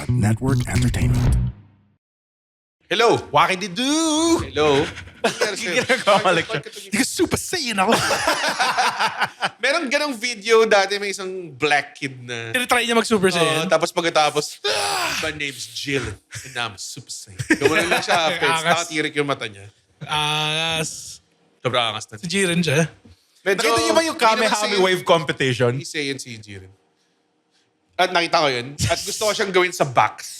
Network Entertainment. Hello! Wakididoo! Hello? Ginagawa ko. Because Super Saiyan ako. Meron ganong video dati, may isang black kid na... Tinitry niya mag-Super Saiyan. tapos pagkatapos, my name's Jill and I'm Super Saiyan. Gawin lang siya, pets. Angas. Nakatirik yung mata niya. Sobrang angas na. Si Jiren siya. Medyo, Nakita niyo ba yung Kamehame Wave competition? Hindi Saiyan si Jiren. At nakita ko yun. At gusto ko siyang gawin sa box.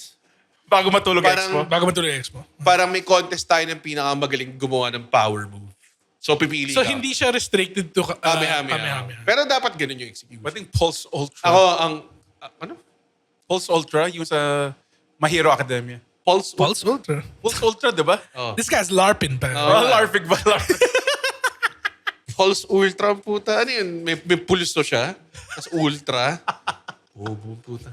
Bago matulog Parang- Expo? Bago matuloy yung expo. Parang may contest tayo ng pinakamagaling gumawa ng power move. So pipili So ka. hindi siya restricted to Kamehame. Pero dapat ganun yung execution. Ba't yung Pulse Ultra? Ako ang... ano? Pulse Ultra, yung sa My Hero Academia. Pulse? Pulse Ultra. Pulse Ultra, di ba? Oh. This guy's LARPing pa. Oh. Larpig ba? Larpig. Pulse Ultra ang puta. Ano yun? May pulso siya. Tapos Ultra. Bobo puta.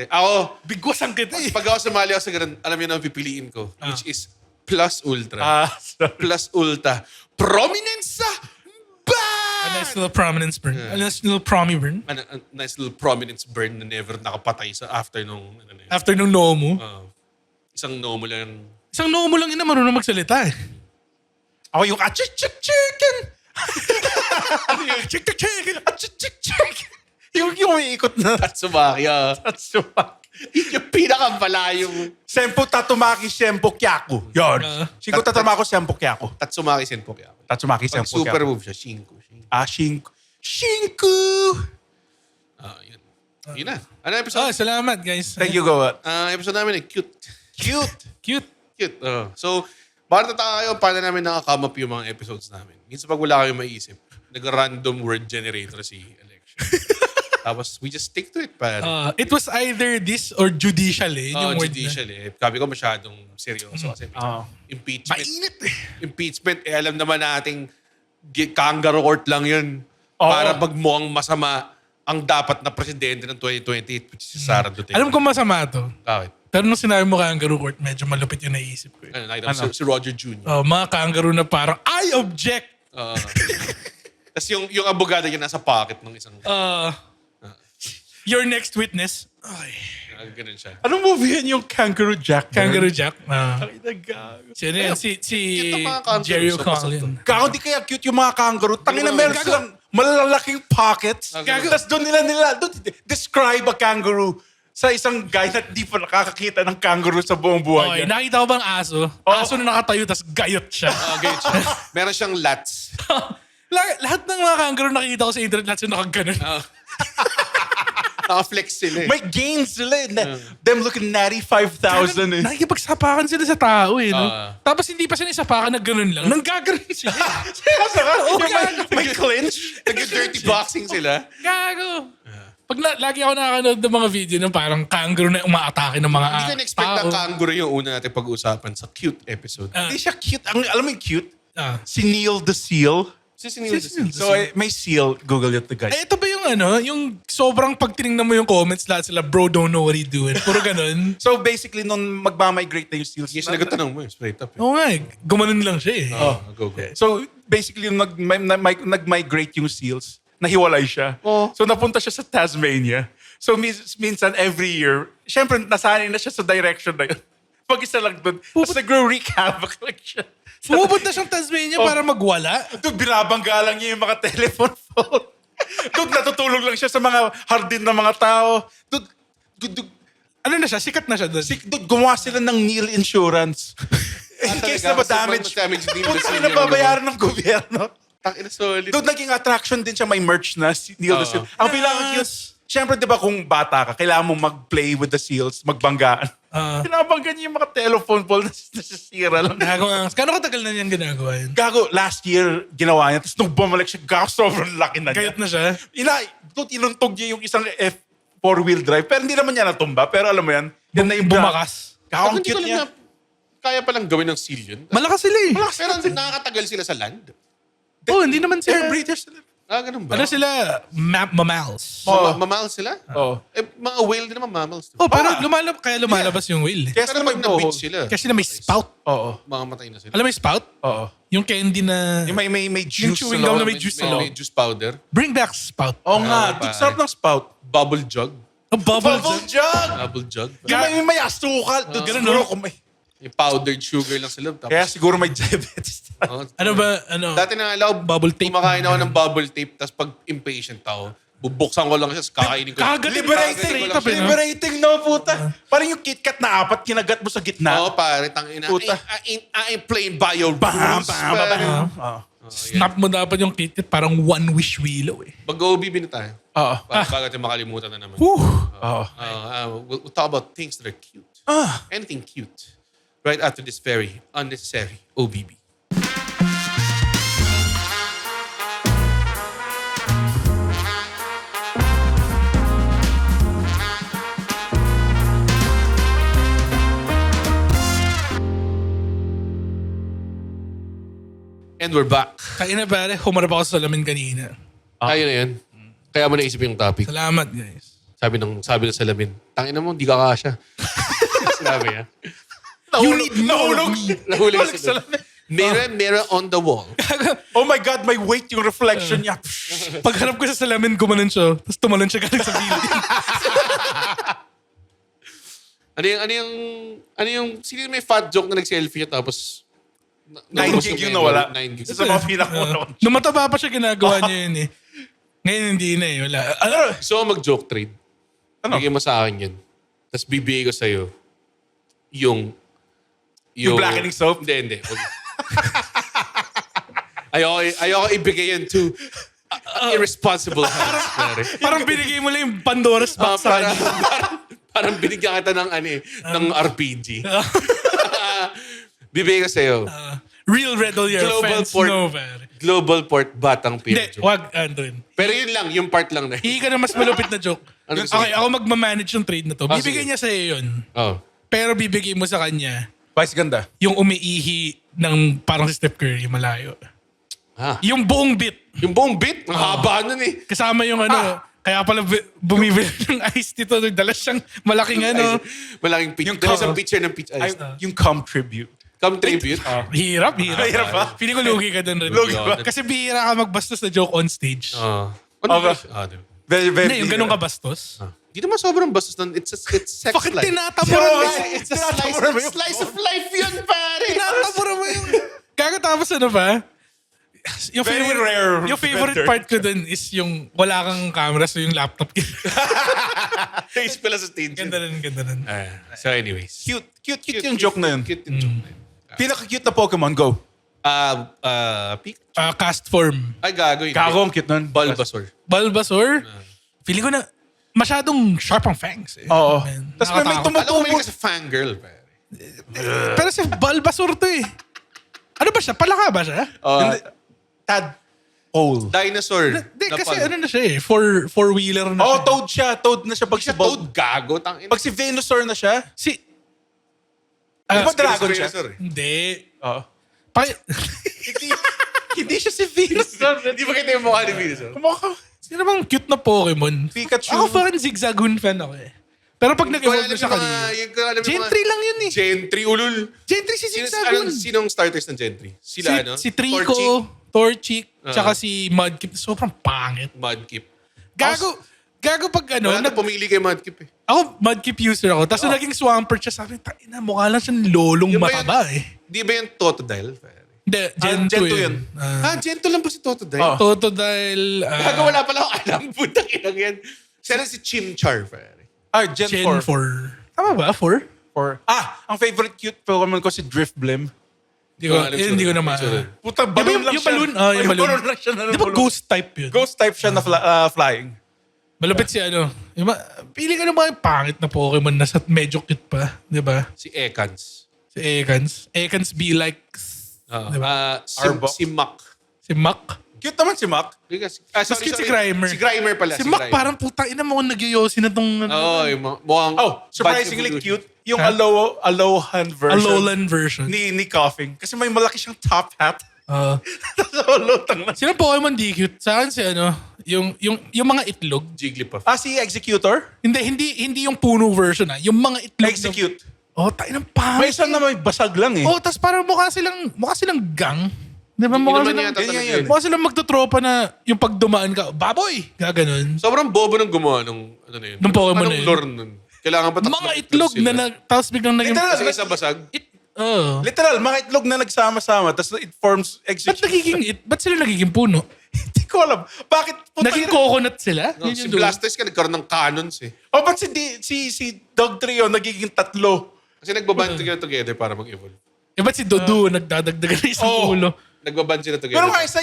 Ako, Bigwasan kita eh. pag ako sumali ako sa ganun, alam niyo na ang pipiliin ko. Which is Plus Ultra. Sorry. Plus Ultra. Prominence sa A nice little prominence burn. A nice little promi burn. a nice little prominence burn na never nakapatay sa after nung... Ano, yun. After nung Nomu. Isang no mo lang. Isang Nomu lang ina marunong magsalita eh. Ako yung chicken! Chicken! Chicken! Yung umiikot na. Tatsumaki. Tatsumaki. Yung pinakampalayong Senpu Tatsumaki Senpu Kyaku. Yun. Shinku Tatsumaki Senpu Kyaku. Tatsumaki Senpok. Tatsumaki Pag Senpu super Kyaku. move siya, Shinku. Shinku. Shinku! Yun. Yun na. Ano episode? Salamat guys. Thank you, Goat. Episode namin ay cute. Cute. Cute. Cute. So, bakit nataka kayo paano namin nakakame up yung mga episodes namin? Minsan pag wala kayong maisip, nag-random word generator si Alexa. Tapos, we just stick to it. It was either this or judicial eh. Yung word Judicial eh. Sabi ko masyadong seryoso kasi impeachment. Mainit eh. Impeachment, alam naman nating kangaroo court lang yun. Para magmukhang masama ang dapat na presidente ng 2028, which is si Sara Duterte. Alam ko masama to. Bakit? Pero nung sinabi mo kangaroo court, medyo malupit yung naisip ko eh. Nakita mo, si Roger Jr. Mga kangaroo na parang, I object! Tapos yung abogado niya nasa pocket ng isang... Your next witness. Ay. Ganun siya. Anong movie yan yung Kangaroo Jack? Kangaroo Jack. Gago. Si ano yan? Si Cute ang mga kangaroo Jerry sa O'Connell. Gago, di kaya cute yung mga kangaroo. Tangina, meron Gago. silang malalaking pockets. Gago. Tapos doon describe a kangaroo sa isang guy na di pa nakakakita ng kangaroo sa buong buhay Okay, niya. nakita ko bang aso? Aso na nakatayo, tas gayot siya. Ganun siya. Meron siyang lats. Lahat ng mga kangaroo nakikita ko sa internet, lahat sila nakaganon. Naka-flex sila eh. May gains sila eh. Them looking natty 5,000 eh. Nakikipagsapakan sila sa tao eh. No? Tapos hindi pa sila isapakan na ganun lang. Nanggaganon sila. May clinch. Nag-dirty boxing sila. Gago. Lagi ako nakakanood ng mga video ng parang kangaroo na umaatake ng mga Hindi ko na-expect na kangaroo yung una natin pag-uusapan sa cute episode. Hindi siya cute. Alam mo yung cute? Ah. Si Neil the Seal. Sino? So may seal. Google it the guy. Ito ba yung yung sobrang pag tinignan mo yung comments, lahat sila, bro, don't know what he doing. Puro ganun. So basically, nung magmamigrate na yung seals. Yes, nagtatanong mo straight up. Oo nga eh. Gumanon lang siya eh. Go. So basically, yung nag-migrate yung seals, nahiwalay siya. So napunta siya sa Tasmania. So minsan every year, syempre nasanay na siya sa direction na yun. Pag-isa lang doon. Tapos nag-wreak havoc lang siya. Pumupunta siyang Tasmania para magwala. Doon binabangga lang niya yung mga telephone phone. Doon natutulog lang siya sa mga hardin ng mga tao. Doon, Ano na siya? Sikat na siya doon. doon gumawa sila ng Neil Insurance. In case na talaga? ma-damage. Mas din Punta ba na sila nababayaran ng gobyerno. Takin na solid. Doon naging attraction din siya. May merch na si Neil the Seal. Ang pinaka-cute. Siyempre, di ba kung bata ka, kailangan mong mag-play with the seals, magbanggaan. Pinabangga niya yung mga telephone pole na nasisira lang. Ginagawa. Kano katagal na niyang ginagawa yun? Gago, last year, ginawa niya. Tapos nung bumalik siya, gago, sobrang laki na niya. Gayot na siya. Doon inuntog niya yung isang four-wheel drive. Pero hindi naman niya natumba. Pero alam mo yan, yan na yung Bumakas. Gago, ang Hindi ko cute alam niya. na kaya palang gawin ng seal yun. Malakas sila eh. Pero nakakatagal sila sa land. Hindi naman sila. Breeders sila. Ganun ba? Ano sila? Mammals. Mammal sila? Oo. Mga whale din naman mammals. Pero lumalabas yung whale eh. Kaya Pero sila pag na-beach sila, Kasi na may spout. Oo. mamamatay na sila. Alam mo yung spout? Oo. Yung candy na... Yung may Yung juice chewing sa gum loob. na may juice sa May loob. juice powder. Bring back spout. Oo nga. pare. Sarap ng spout. Bubble jug. A bubble Bubble jug. jug! Double jug. Yung may asukal. Doon ganun, siguro no? kung may... Yung powdered sugar lang sa loob. Tapos, Kaya siguro may diabetes. oh, Ano ba, ano? Dati na alam, Bubble tape. kumakain ako ng bubble tape, tapos pag impatient ako, bubuksan ko lang siya, kakainin ko. Kagad Liberating! Straight up, eh, no? Liberating, no, puta. Parang yung KitKat na 4, kinagat mo sa gitna. Oo, pare, tangina. Puta. I ain't playing by your Bam, rules. bam, pare. bam. Oo. Snap mo dapat yung KitKat, parang one wish willow eh. Mag-OBB na tayo. Oo. Bago natin makalimutan na naman. Whew. Oo. We'll talk about things that are cute. Anything cute. Right after this very unnecessary OBB. And we're back. Kaya na pare, humarap ako sa salamin kanina. Ayun na yan. Kaya mo naisip yung topic. Salamat guys. Sabi ng salamin, tangina mo, di ka kasha. Sinabi niya. You need more of me. Nahulog sa salamin. Mirror on the wall. Oh my God, may weight yung reflection niya. Pagharap ko sa salamin, gumanon siya. Tapos tumalon siya galing sa building. Ano yung, sino yung may fat joke na nag-selfie niya tapos 9 gig yung nawala. 9 gig. Sa mga pinakauna. Nung mataba pa siya, ginagawa niya yun eh. Ngayon hindi na eh. Wala. Ano? So, mag-joke trade. Ano? Bigyan mo sa akin yan. Tapos bibigay ko sa'yo yung Yung blackening soap? Hindi. Ayoko ibigay yan to irresponsible hands. pare. Parang binigay mo lang yung Pandora's box sa kanya. Parang binigyan kita ng ng RPG. Bibigay ko sa'yo. Real Red All Your Global offense. port. No, pare. Global Port Batang Hindi, Pier joke. wag, Andron. Pero yun lang, yung part lang na. Hihi ka na mas malupit na joke. Ano gusto Okay, mo? ako magmamanage yung trade na to. Ah, Bibigay sige. niya sa'yo yun. Oh. Pero bibigay mo sa kanya Vice ganda. yung umiihi ng parang si Steph Curry, malayo. Ah. Yung buong bit. Yung buong bit, ang haba nun eh. Kasama yung ano, kaya pala bumibili ng ice dito. Dala siyang malaking ano. Malaking pitch. Yung Dahil cum- sa picture ng pitch ice. Yung cum tribute. Come tribute. Hirap. Hirap ba? Feeling ko lugi ka dun rin. Lugi ba? Kasi bihira ka magbastos na joke on stage. Ano Okay. ba? Diba? Very, very. Hindi, yung ganun ka bastos. Di naman sobrang bastos nun. It's sex Bakit life. tinataburan mo? It's a slice of life yun, pare. Tinataburan mo yung... Kakatapos ano ba? Yung Very favorite, rare yung favorite vendor. part ko dun is yung wala kang camera so yung laptop. Face pala sa stage. Ganda rin. So anyways. Cute yung joke na yun. Cute yung joke na yun. Pinaka-cute na Pokemon, go. Pikachu. Cast form. Ay, gago yun. Gago ang cute nun. Bulbasaur. Bulbasaur. Feeling ko na masyadong sharp ang fangs. Eh. Oo. Man, Tapos may nakakatakot. Alam ko may tumutubo. kasi fangirl, pare. Pero si Bulbasaur to eh. Ano ba siya? Palaka ba siya? Hindi. Tadpole. Dinosaur. Hindi, na kasi pal- ano na siya eh. Four-wheeler na Oh, siya. Toad siya. Toad na siya pag Siya si Bolt. toad gago. Tangin. Pag si Venusaur na siya. Si... Di ba Ah, dragon siya? Venusaur eh. hindi. Oo. Pa- Hindi siya si Venusaur. Di ba kita yung mukha ni Venusaur? Kumaka. Sino bang cute na Pokemon? Pikachu. Ako parang Zigzagoon fan ako eh. Pero pag nag-evolve na siya kanina. Gentry lang yun eh. Gentry, ulul. Gentry si Zigzagoon. Sinong starters ng Gentry? Sila, ano? Si Trico, Torchic, tsaka si Mudkip. Sobrang pangit. Mudkip. Gago pag ano. Wala na pumili kay Mudkip eh. Ako, Mudkip user ako. Tapos naging Swampert siya. Sabi, ina, mukha lang siyang lolong Yung ba yan? mataba eh. Di ba yung Totodile? Hindi, Gen 2 Gen 2 yun. yun. Gento lang ba si Totodile? Oh. Totodile. Gago, wala pala ako alam. Putang inang yan. Siya rin si Chimchar, pare. Gen Gen 4. 4. Tama ba? 4? Ang favorite cute Pokemon ko si Drifblim. Hindi ko na ma... Puta, Di ba balloon yung, lang yung siya. balloon? Ah, yung balloon. lang siya. Di ba ghost type yun? Ghost type siya na flying. Malupit si ano. Pili ka ng mga pangit na Pokemon na sa medyo cute pa. Di ba? Si Ekans. Si Ekans. Ekans be like... Arbok. Si Mac. Si Mac. Cute naman si Mac. Mas cute si Grimer. Si Grimer pala. Si Mac Grimer. parang putang ina mo kung nagyoyosi na tong... Oo, yung mukhang... Oh, surprisingly bad evolution. cute. Yung Ha? Alolan version. Alolan version. Ni Coughing. Kasi may malaki siyang top hat. Ah. So, lutang lang. Sino Pokemon di cute? Sa akin si ano, yung mga itlog. Jigglypuff. Si Executor? Hindi yung puno version ah. Yung mga itlog. Execute. Oh, tayo ng May pangit. isang na may basag lang eh. Oh, tas parang mukha silang gang. Di ba Yun mukha naman silang, yata talaga yun. yun. mukha silang magtutropa na yung pag dumaan ka, baboy! Gaganon. Sobrang bobo ng gumawa nung ano na yun. Nung Pokemon na Anong yun. lore nun? Kailangan pa tatlong Mga itlog sila. na tapos biglang naging... Literal, Kasi isa basag. Literal, mga itlog na nagsama-sama, tapos it forms Ba't sila nagiging puno? Hindi ko alam. Bakit? Naging coconut sila? No, Yun si yung dulo. Blastoise ka nagkaroon ng cannons eh. O ba't si Dog Trio nagiging tatlo? Kasi nagbaband together para mag-evolve. Ba't si Dodo nagdadagdagan ng isang Oo. ulo? Nagbaband sila together. Pero nga isa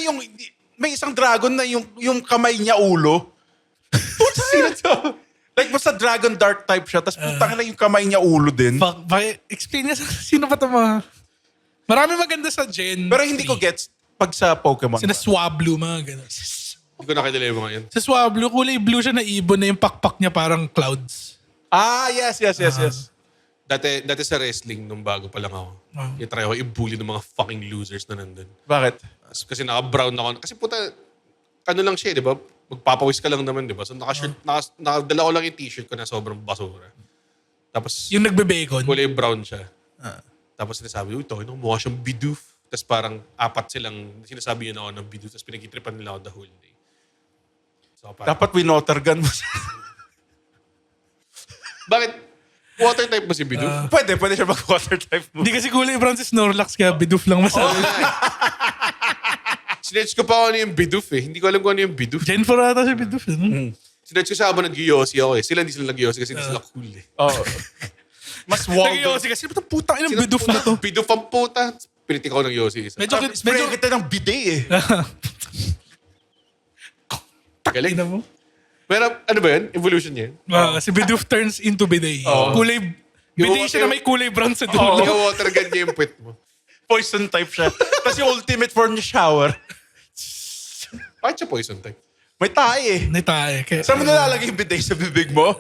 may isang dragon na yung kamay niya ulo. Sino to? Like basta dragon dark type siya, tapos putang na yung kamay niya ulo din. Fuck, explain niya sino pa ito mga... Marami maganda sa Gen Pero hindi ko 3. gets pag sa Pokemon. Sina Swablu, mga gano'n. Hindi ko nakilala yung mga yun. Sa Swablu, kulay blue siya na ibon na yung pakpak niya parang clouds. Yes. Dati sa wrestling, nung bago pa lang ako, i-try ako i-bully ng mga fucking losers na nandun. Bakit? Kasi naka-brown ako. Kasi puta, ano lang siya, di ba? Magpapawis ka lang naman, di ba? So naka-shirt, nakadala ko lang yung t-shirt ko na sobrang basura. Tapos, Yung nagbe-bacon. kulay brown siya. Tapos sinasabi, uy, ito, mukha siyang bidoof. Tapos parang apat silang, sinasabi yun ako ng bidoof. Tapos pinag-itripan nila ako the whole day. So, parang, Dapat winotter gun mo. bakit? Water type mo si bidoof? pwede siya mag-water type mo. Hindi kasi kulay brown si Snorlax kaya bidoof lang masabi. Sinerch ko pa ako ano yung bidoof eh. Hindi ko alam kung ano yung bidoof. Gen 4 ata si bidoof. Sinerch ko siya habang nag-Yossi ako eh. Sila hindi sila nag-Yossi kasi hindi sila cool eh. Oo. Mas wild. Nag-Yossi kasi, ba't ang putang inang bidoof na to? Bidoof ang puta. Pinitik ako ng Yossi isa. Medyo, Spray kita ng bidet eh. Galing. Ina mo? Pero ano ba yun? Evolution niya yun? Si bidoof turns into bidet. Kulay, bidet siya na may kulay brown sa dulo. Naka-water gun niya yung puwet mo. Poison type siya. Tapos yung ultimate form niya shower. Bakit siya poison type? May tae eh. Nitae. Saan mo nalalagay yung bidet sa bibig mo?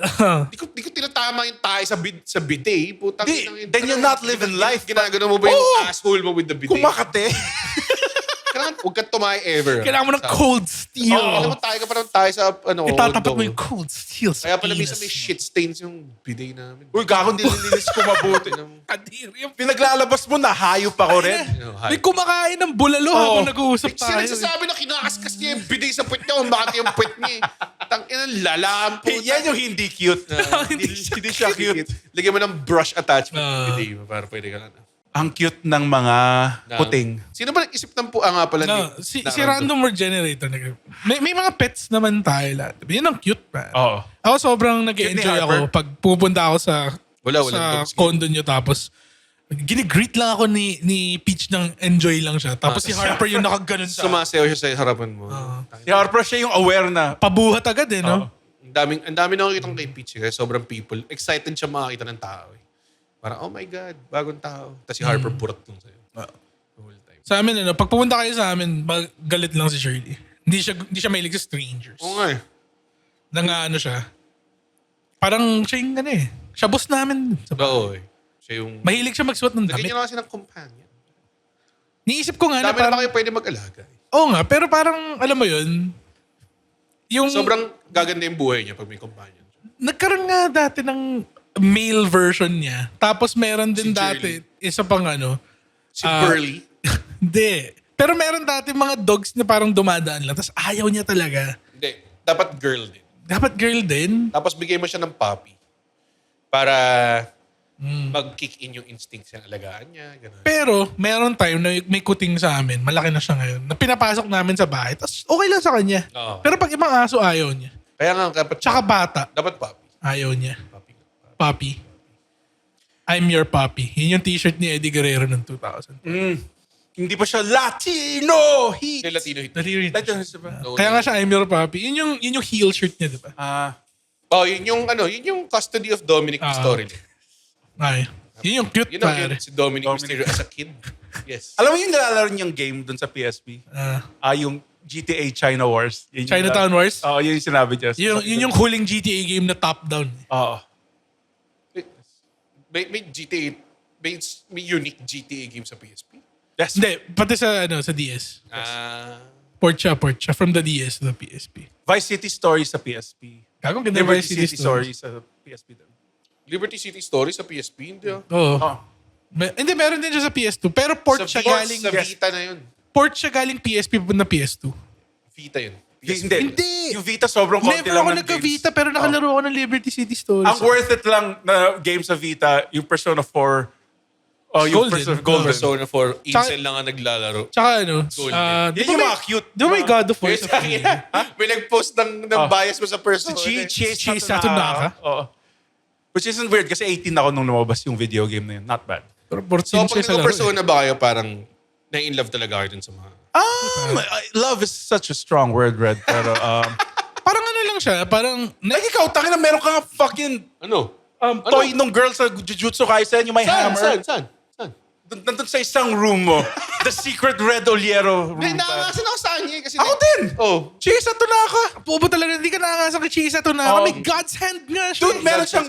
Di ko tinatama yung tayo sa bidet. Putang Di, inang yun. then you're not living life. Ginagano mo ba yung Oo. asshole mo with the bidet? Kumakate. Kailangan huwag kang tumayo ever. Kailangan mo ng cold steel. Alam mo tayo ka pa naman tayo sa Itatapat Oldong. mo yung cold steel sa Kaya pala minsan may penis shit stains yung bidet namin. Uy, gakong nililinis ko mabuti. mo. Kadiri. Yung Pinaglalabas mo na, hayop ako rin. May kumakain ng bulalo habang nag-uusap Sino tayo. nagsasabi na kinakaskas niya yung bidet sa puwet niya kung bakit yung puwet niya eh. Tangina, lalampo. Yan yung hindi cute. hindi siya cute. Lagyan mo ng brush attachment Ah. yung bidet mo para pwede ka na. Ang cute ng mga puting. Sino ba nag-isip ng nga pala No, si random word generator. May mga pets naman tayo lahat. Yun ang cute, man. Oo. Ako sobrang nag-enjoy Cute ni Harper. ako pag pupunta ako sa Walang sa dogs. condo nyo tapos ginigreet lang ako ni Peach ng enjoy lang siya. Tapos si Harper yung nakaganon sa Sumasayaw siya sa harapan mo. Si Harper siya yung aware na. pabuhat agad eh, no? Ang dami na nakikita kay Peach eh, kaya sobrang people. Excited siya makakita ng tao eh. Parang, oh my God, bagong tao. Tapos si Harper burot lang sa'yo. The whole time. Sa amin, pag pumunta kayo sa amin, galit lang si Shirley. Hindi siya mahilig sa strangers. Oo nga eh. Siya. Parang siya yung siya boss namin. Oo eh. Siya yung... Mahilig siya magsuot ng Lagyan damit. niyo na kasi ng companion. Niisip ko nga na Dami na parang... ba kayo pwede mag-alaga eh. Oo nga, pero parang, alam mo yun, yung... Sobrang gaganda yung buhay niya pag may companion. Nagkaroon nga dati ng male version niya. Tapos meron din Si dati, isa pang Si Burley. Hindi. Pero meron dati mga dogs na parang dumadaan lang. Tapos ayaw niya talaga. Hindi. Dapat girl din. Dapat girl din. Tapos bigay mo siya ng puppy. Para mag-kick in yung instincts ng alagaan niya. Ganun. Pero meron time na may kuting sa amin. Malaki na siya ngayon. Na pinapasok namin sa bahay. Tapos okay lang sa kanya. Oo. Pero pag ibang aso, ayaw niya. Kaya nga, dapat, Tsaka bata, dapat puppy. ayaw niya. Puppy. Papi. I'm your papi. Yun yung t-shirt ni Eddie Guerrero ng 2000. Hindi pa siya Latino heat. Yung Latino hit. Latino heat ba? No, Kaya nga siya, I'm your papi. Yun yung heel shirt niya, di ba? Oh, yun yung Custody of Dominic story. Ay. Yun yung cute, Yun ang pare. cute si Dominic Mysterio as a kid. Yes. Alam mo yung nilalaro niyang game dun sa PSP? Yung GTA China Wars. Yun yung Chinatown Wars? Oo, yun yung sinabi niya. Yun yung huling GTA game na top-down. Oo. May GTA, may unique GTA game sa PSP. Yes. Hindi, pati sa DS. Port siya from the DS to the PSP. Vice City Story sa PSP. Gagong ganda Liberty Vice City Story sa PSP din. Liberty City Story sa PSP, hindi ah. Oo. Oh. Hindi, meron din siya sa PS2. Pero port Sa siya Vita, galing. sa Vita na yun. port siya galing PSP na PS2. Vita yun. Hindi. Yung Vita sobrang konti Never lang ako ng nagka-Vita games. pero nakalaro ako ng Liberty City Stories. Ang worth it lang na game sa Vita, yung Persona 4. Oh, yung Golden. Golden. Persona 4, Incel lang ang naglalaro. Tsaka ano, Golden. di Yan ba yung may, mga cute. di ba may God of War May, sa Philippines? may nag-post ng bias mo sa Persona. Chie Satunaka. Oo. Which isn't weird kasi 18 ako nung lumabas yung video game na yun. Not bad. Pero So 14 pag siya sa laro. nag-Persona ba kayo, parang na-in love talaga kayo dun sa mga... Love is such a strong word, Red. Pero, Parang ano lang siya, parang... like ikaw, tangin na meron ka nga fucking Ano? toy nung girl sa Jujutsu Kaisen, yung may hammer. Saan? Nandun sa isang room mo. The secret Red Oliero room. Hindi, nakakasin ako sa kanya kasi... Ako din! Oh. Chisa, Tunaka! Pubo talaga, hindi ka nakakasa kay Chisa to na. Oh. May God's hand nga siya. Dude, meron siyang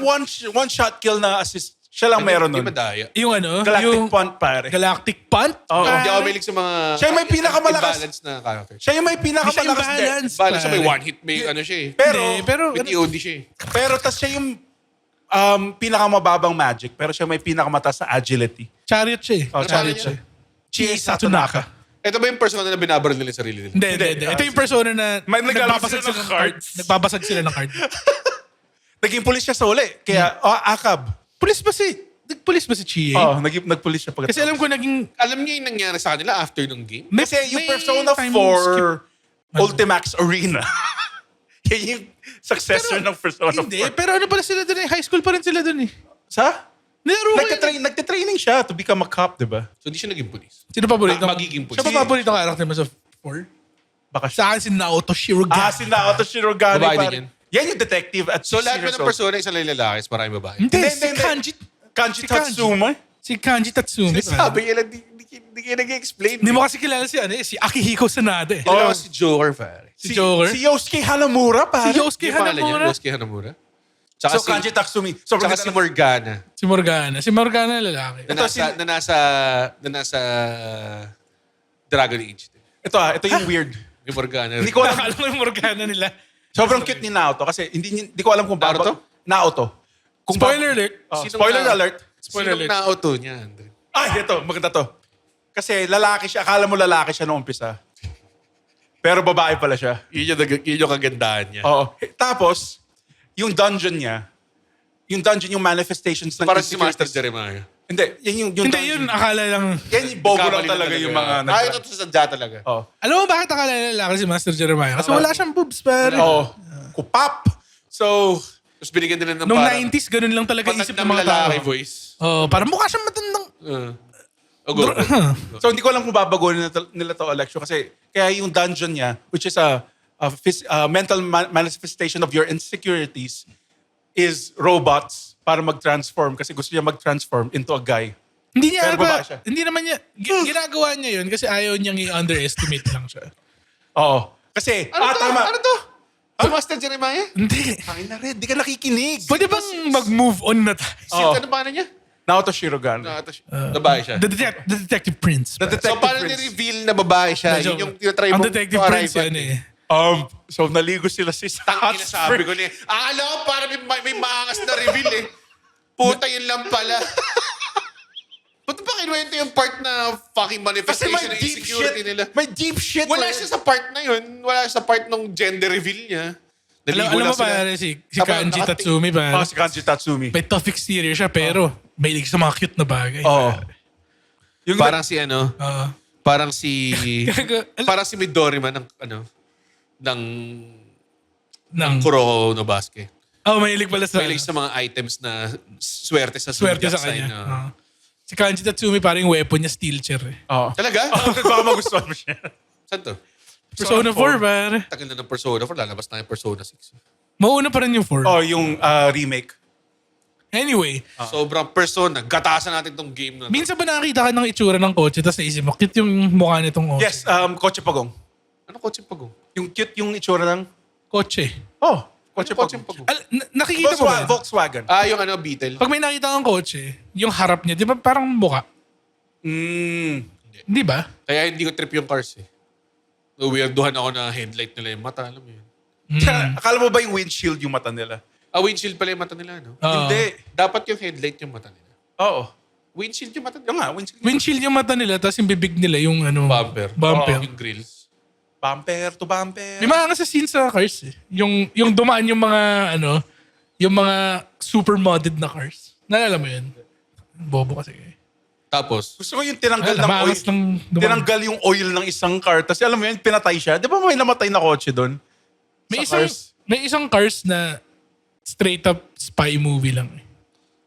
one shot kill na assist. Siya lang meron Di nun. madaya. Yung ano? Galactic yung Punt, pare. Galactic Punt? Oo. Hindi ako mahilig sa mga... Siya yung may pinakamalakas. Imbalance na character. Siya yung may Hindi siya pinakamalakas din. imbalance. Balance siya, may pare. one hit, may ano siya eh. Pero May TOD siya eh. Pero tas siya yung pinakamababang magic. Pero siya may pinakamataas sa agility. Chariot siya eh. Oh, Ano chariot pangalan siya. Chie Satunaka. Ito ba yung persona na binabaril nila yung sarili nila? Hindi. Ito yung persona na May naglalaro nagbabasag sila sila ng ng card. cards. Nagbabasag sila ng card. Naging pulis siya sa uli. Kaya, akab. Pulis ba si... Nagpulis ba si Chie? Oh, nagpulis siya pagkatapos. Kasi alam ko naging... Alam niyo yung nangyari sa kanila after nung game? Kasi yung Persona 4 time skip. Ultimax Arena. Yan yung successor ng Persona 4. Hindi, pero ano pala sila dun eh? High school pa rin sila dun eh. Sa? Nilaro ko yun. Nagtitraining siya to become a cop, di ba? So, di siya naging police. Sino paborito? Magiging pulis. Siya pa paborito ang character mo sa 4? Baka siya. Sa akin si Naoto Shirogane. Si Naoto Shirogane. Babae din pare. yan. Yan yung detective at So, lahat 6 years ba ng old. persona isang lalaki, is maraming babae? Hindi, Hindi, si hindi. Kanji. Kanji Si Kanji. Tatsuma. Si Kanji Tatsumi. Sabi niya lang, di kayo nag-explain. Hindi mo kasi kilala si ano eh, si Akihiko Sanada eh. Kilala ko si Joker, pare. Si Joker? Si Yosuke Hanamura, pare. Si Yosuke Yung pangalan niya, Hanamura. Yosuke Hanamura. Tsaka So, Kanji Tatsumi. So, Tsaka si Morgana. Si Morgana. Si Morgana lalaki. Na nasa Dragon Age. Ito yung weird. Yung Morgana. Hindi ko alam. Nakakala ko yung Morgana nila. Sobrang cute ni Naoto kasi hindi ko alam kung Naruto? Naoto. Spoiler alert. Spoiler alert. Spoiler alert. Sinong Naoto niya, Andre? Ay, ito. Maganda to. Kasi lalaki siya. Akala mo lalaki siya noong umpisa. Pero babae pala siya. Yun yung kagandahan niya. Oo. Tapos, yung dungeon niya, yung manifestations ng Parang si Master insecurities. Jeremiah. Hindi, yung Hindi dungeon. yun, akala lang. Yan yung bogo lang Nagkamali talaga yung mga... ito sa sadya talaga. Oh. Alam mo bakit akala lalaki si Master Jeremiah? Kasi wala siyang boobs, pare. Oo. Kupap. So, Tapos binigyan nila ng Noong parang 90s, ganun lang talaga isip ng patag mga na tao. lalaki voice. Oh, parang mukha siyang matandang... Go. so hindi ko alam kung babaguhin nila to election kasi kaya yung dungeon niya, which is a mental manifestation of your insecurities, is robots para mag-transform kasi gusto niya mag-transform into a guy. Hindi niya Pero babae siya. hindi naman niya, ginagawa niya yun kasi ayaw niyang i-underestimate lang siya. Oo. Kasi, tama. Ano to? Si Master Jeremiah? Hindi. Ay na rin, di ka nakikinig. Pwede bang mag-move on na tayo? Ano pa niya? Naoto Shirogane. Babae siya. The Detective Prince. The pare. So, Detective paano Prince. ni-reveal na babae siya? Medyo- Yun yung tinatry Ang mong Detective to-arrive Prince yan at eh. So naligo sila si Tangina sabi ko niya. Akala ko parang may maangas na reveal eh. Puta yun lang pala. Ba't ba kinuwento yung part na fucking Kasi manifestation may ng deep insecurity shit. nila? May deep shit. Wala siya sa part na yun. Wala siya sa part ng gender reveal niya. Naligo Alam lang mo sila. pare, si Tapos Kanji nakating- Tatsumi pare. Si Kanji Tatsumi. May tough exterior siya pero may sa mga cute na bagay. Oo. Yung Parang si ano, Oo. parang si... Gago- parang si Midorima ng ano, ng Nang, Kuroko no Basket. oh, mahilig pala sa, Mahilig sa mga items na swerte sa swerte zodiac sa kanya. sign, Oo. Si Kanji Tatsumi parang yung weapon niya steel chair eh. Oo. Talaga? Baka magustuhan mo siya. Saan to? Persona 4 pare. Tagal na ng Persona 4. Lalabas na yung Persona 6. Mauna pa rin yung 4. Oh, yung remake. Anyway, Sobrang Persona. Gatasan natin tong game na to. minsan ba nakakita ka ng itsura ng kotse tapos naisip mo, cute yung mukha nitong kotse? Yes, Kotse Pagong. Ano kotse pagong? Yung cute yung itsura ng... Kotse. Oh, Kotse Kotse Pagong. pagong. Nakikita mo ba? Volkswagen. Yung ano, Beetle. Pag may nakita kang kotse, yung harap niya, di ba parang mukha? Di ba? Kaya hindi ko trip yung cars eh. Weirduhan ako na headlight nila yung mata. Alam mo yun. Akala mo ba yung windshield yung mata nila? Windshield pala yung mata nila, no? Oo. Hindi. Dapat yung headlight yung mata nila. Oo. Windshield yung mata. Yung nga, windshield. Windshield yung mata nila, tapos yung bibig nila yung ano. Bumper. Bumper. Yung grills. Bumper to bumper. May mga nga sa scene sa cars eh. Yung dumaan yung mga yung mga super modded na cars. Naalala mo yun? Bobo kasi. Tapos, Gusto ko yung tinanggal ng oil. Namakas ng dumaan. Tinanggal yung oil ng isang car. Tapos alam mo yun, pinatay siya. Di ba may namatay na kotse doon? May isang cars na straight up spy movie lang eh.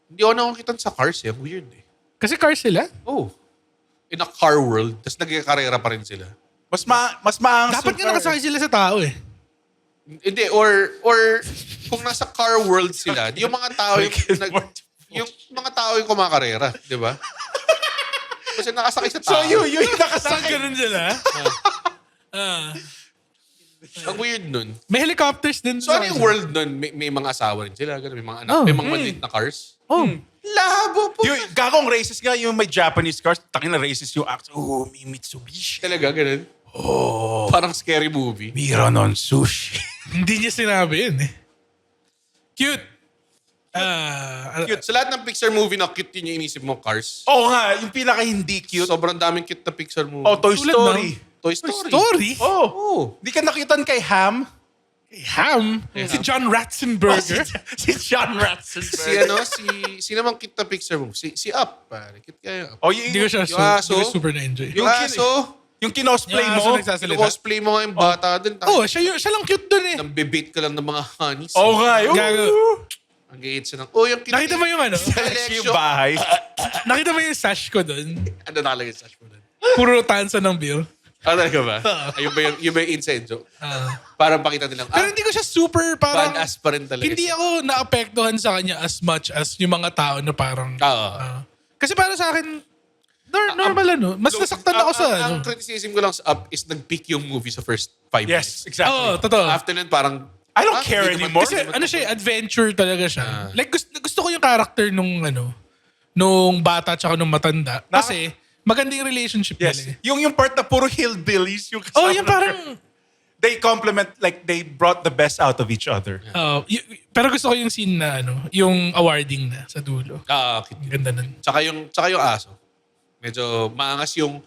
hindi ako nakakita sa cars eh. Weird eh. Kasi cars sila. Oh. In a car world, tapos nagkakarera pa rin sila. Mas maangas Dapat yung nga car. nakasakay sila sa tao eh. Hindi, or kung nasa car world sila, yung mga tao yung mga tao yung kumakarera, di ba? Kasi nakasakay sa So tao. yung Saan nakasakay. ganun sila? Ang weird nun. May helicopters din. So ano yung world nun? May mga asawa rin sila, ganun, may mga anak, Oh. may mga maliit na cars. Oh. Labo po. Yung gagong racist nga, yung may Japanese cars, takin na racist yung act. Oh, may Mitsubishi. Talaga, ganun. Oh, Parang scary movie. Mira non sushi. Hindi niya sinabi yun eh. Cute. Cute. Sa lahat ng Pixar movie na cute yun yung inisip mo, Cars. Oo nga, yung pinaka hindi cute. Sobrang daming cute na Pixar movie. Oh, Toy Tulad Story. Toy Toy Story. Story? Oh. Oh. Di ka nakitan kay Ham? Ham? Si John Ratzenberger? si John Ratzenberger. Si ano, si naman cute na Pixar movie. Si Up, pare. Cute kayo. Oh, Hindi ko siya Yung aso. hindi ko super na-enjoy. Yung aso. Yung kinosplay Yung mo. aso nagsasalita. Cosplay mo nga yung bata dun. Oh, siya lang cute dun eh. Nang bebate ka lang ng mga honeys. Oo nga, yun. Gago. Ang gate siya ng, oh, yung cute. Nakita mo yung ano? Actually, yung bahay. Nakita mo yung sash ko dun? Ano nakalagay sa sash mo dun? Puro tansa ng beer. Ah, talaga ba? Ayun ba yung ba yung inside joke? Parang pakita nilang, Pero hindi ko siya super parang... badass pa rin talaga. Hindi ako naapektuhan sa kanya as much as yung mga tao na parang... Oo. Kasi para sa akin, normal ano. Mas nasaktan ako sa Ang ano. criticism ko lang sa Up is nag-peak yung movie sa first 5 minutes. Yes, exactly. Oo, totoo. After nun, parang... I don't care hindi naman- anymore. Kasi ano siya, adventure talaga siya. Like gusto ko yung character nung bata tsaka nung matanda. Kasi maganda yung relationship Yes. nila. Yung part na puro hillbillies. Yung kasama Oh, yung parang... they complement, like they brought the best out of each other. Pero gusto ko yung scene na yung awarding na sa dulo. cute. Ang ganda nun. Tsaka yung aso. Medyo maangas yung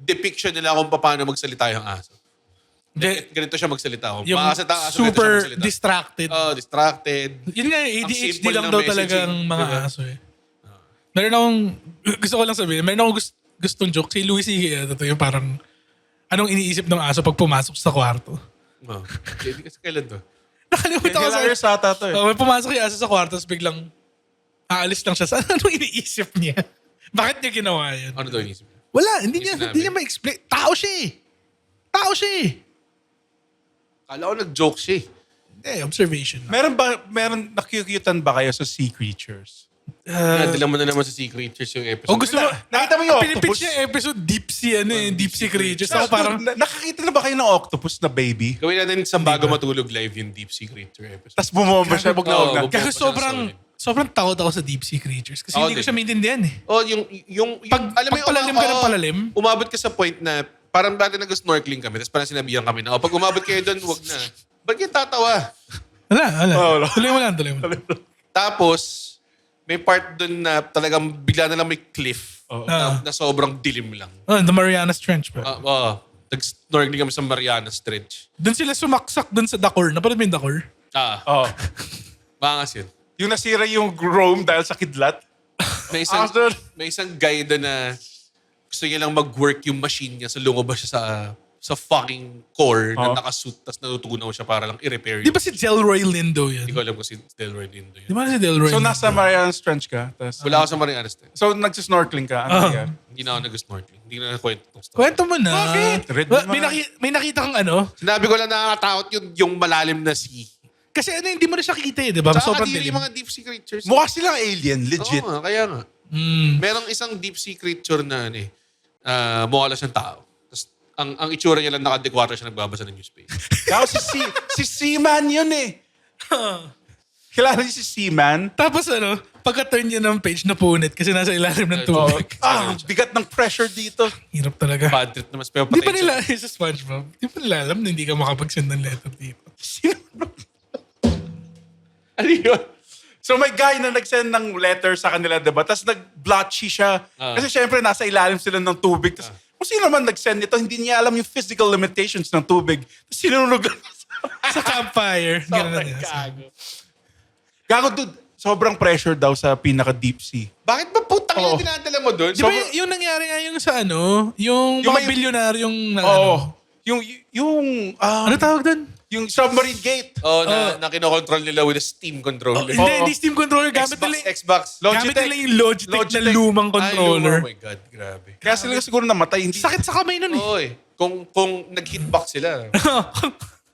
depiction nila kung paano magsalita yung aso. Ganito siya magsalita. Yung Makasita ang aso, ganito siya super magsalita. distracted. Distracted. Yun nga, Ang ADHD simple lang ng daw messaging, talagang mga diba? aso eh. Meron akong, gusto ko lang sabihin, meron akong gustong joke. Si Louis C.K. Ito yung parang, anong iniisip ng aso pag pumasok sa kwarto? Hindi kasi kailan to? Nakalimutan ko Hilarious sa... ata to eh. May pumasok yung aso sa kwarto, tapos biglang aalis lang siya. Saan anong iniisip niya? Bakit niya ginawa yun? Ano daw inisip niya? Wala, hindi sinabi. niya ma-explain. Tao siya eh. Tao siya eh. Kala ko nag-joke siya Observation. Meron nakyukyutan ba kayo sa sea creatures? Nadala mo na naman sa Sea Creatures yung episode. O gusto mo, Nakita mo yung pinipitch octopus? niya yung episode deep sea, deep sea creatures. So, Ako parang, nakakita na ba kayo ng octopus na baby? Gawin natin sa bago matulog live yung Deep Sea Creature episode. Tapos bumomba siya. Wag na wag na. Oo, kasi pa siya ng sobrang takot ako sa deep sea creatures. Kasi Ako hindi ko din. siya maintindihan eh. Yung Pag palalim ka ng palalim? Umabot ka sa point na parang dati nag-snorkeling kami, tapos parang sinabihan kami na, pag umabot kayo doon, wag na. Ba't kayo tatawa? Wala. Tuloy mo lang. Tapos, may part doon na talagang bigla na lang may cliff na sobrang dilim lang. The Marianas Trench pa. Nag-snorkeling kami sa Marianas Trench. Doon sila sumaksak doon sa Dakor. Napanood mo yung Dakor? Oh. Maangas yun. Yung nasira yung Rome dahil sa kidlat. May isang guy doon na gusto niya lang mag-work yung machine niya, so lumabas siya sa fucking core na nakasuit, tapos natutunaw siya para lang i-repair Di ba si Delroy Lindo yun? Hindi ko alam kung si Delroy Lindo yun. Di ba si Delroy So Lindo? nasa Marianas Trench ka. Tas, Wala ako sa Marianas Trench. so nagsisnorkeling ka. Ano yan? Hindi na ako nag-snorkeling. Hindi na kwento itong story. Kwento mo na. Bakit? Red May nakita kang ano? Sinabi ko lang nakakatakot yung malalim na sea. Kasi hindi mo na siya kita eh, di ba? Tsaka Sobrang kadiri dilim. yung mga deep sea creatures. Mukha silang alien, legit. Oo nga, kaya nga. Merong isang deep sea creature na mukha lang siyang tao. Tapos ang itsura niya lang naka-dequator siya nagbabasa ng newspaper. Kaya si Seaman yun eh. Kilala niyo si Seaman? Tapos pagka-turn niya ng page, napunit kasi nasa ilalim ng tubig. Bigat ng pressure dito. Hirap talaga. Bad trip naman. Pero Di pa nila, sa SpongeBob, di pa nila alam na hindi ka makapag-send ng letter dito. Ano yun? So So may guy na nag-send ng letter sa kanila, diba? Tapos nag-blotchy siya. Kasi syempre nasa ilalim sila ng tubig. Tapos kung sino man nag-send nito, hindi niya alam yung physical limitations ng tubig. Tapos sinunog lang. Sa campfire. Ganun na Sobrang niya. gago. Gago, dude. Sobrang pressure daw sa pinaka-deep sea. Bakit ba putang Oo. yung dinadala mo doon? Di ba yung nangyari nga yung sa yung Yung mga may- bilyonaryong na Oo. ano? Ano Ano tawag doon? yung submarine gate. Na kinokontrol nila with a steam controller. Hindi Steam controller. Gamit Xbox. gamit nila yung Logitech na lumang Ay, controller. oh my God, grabe. Kaya sila siguro namatay. Hindi. Sakit sa kamay nun eh. Oo eh. Kung nag-hitbox sila,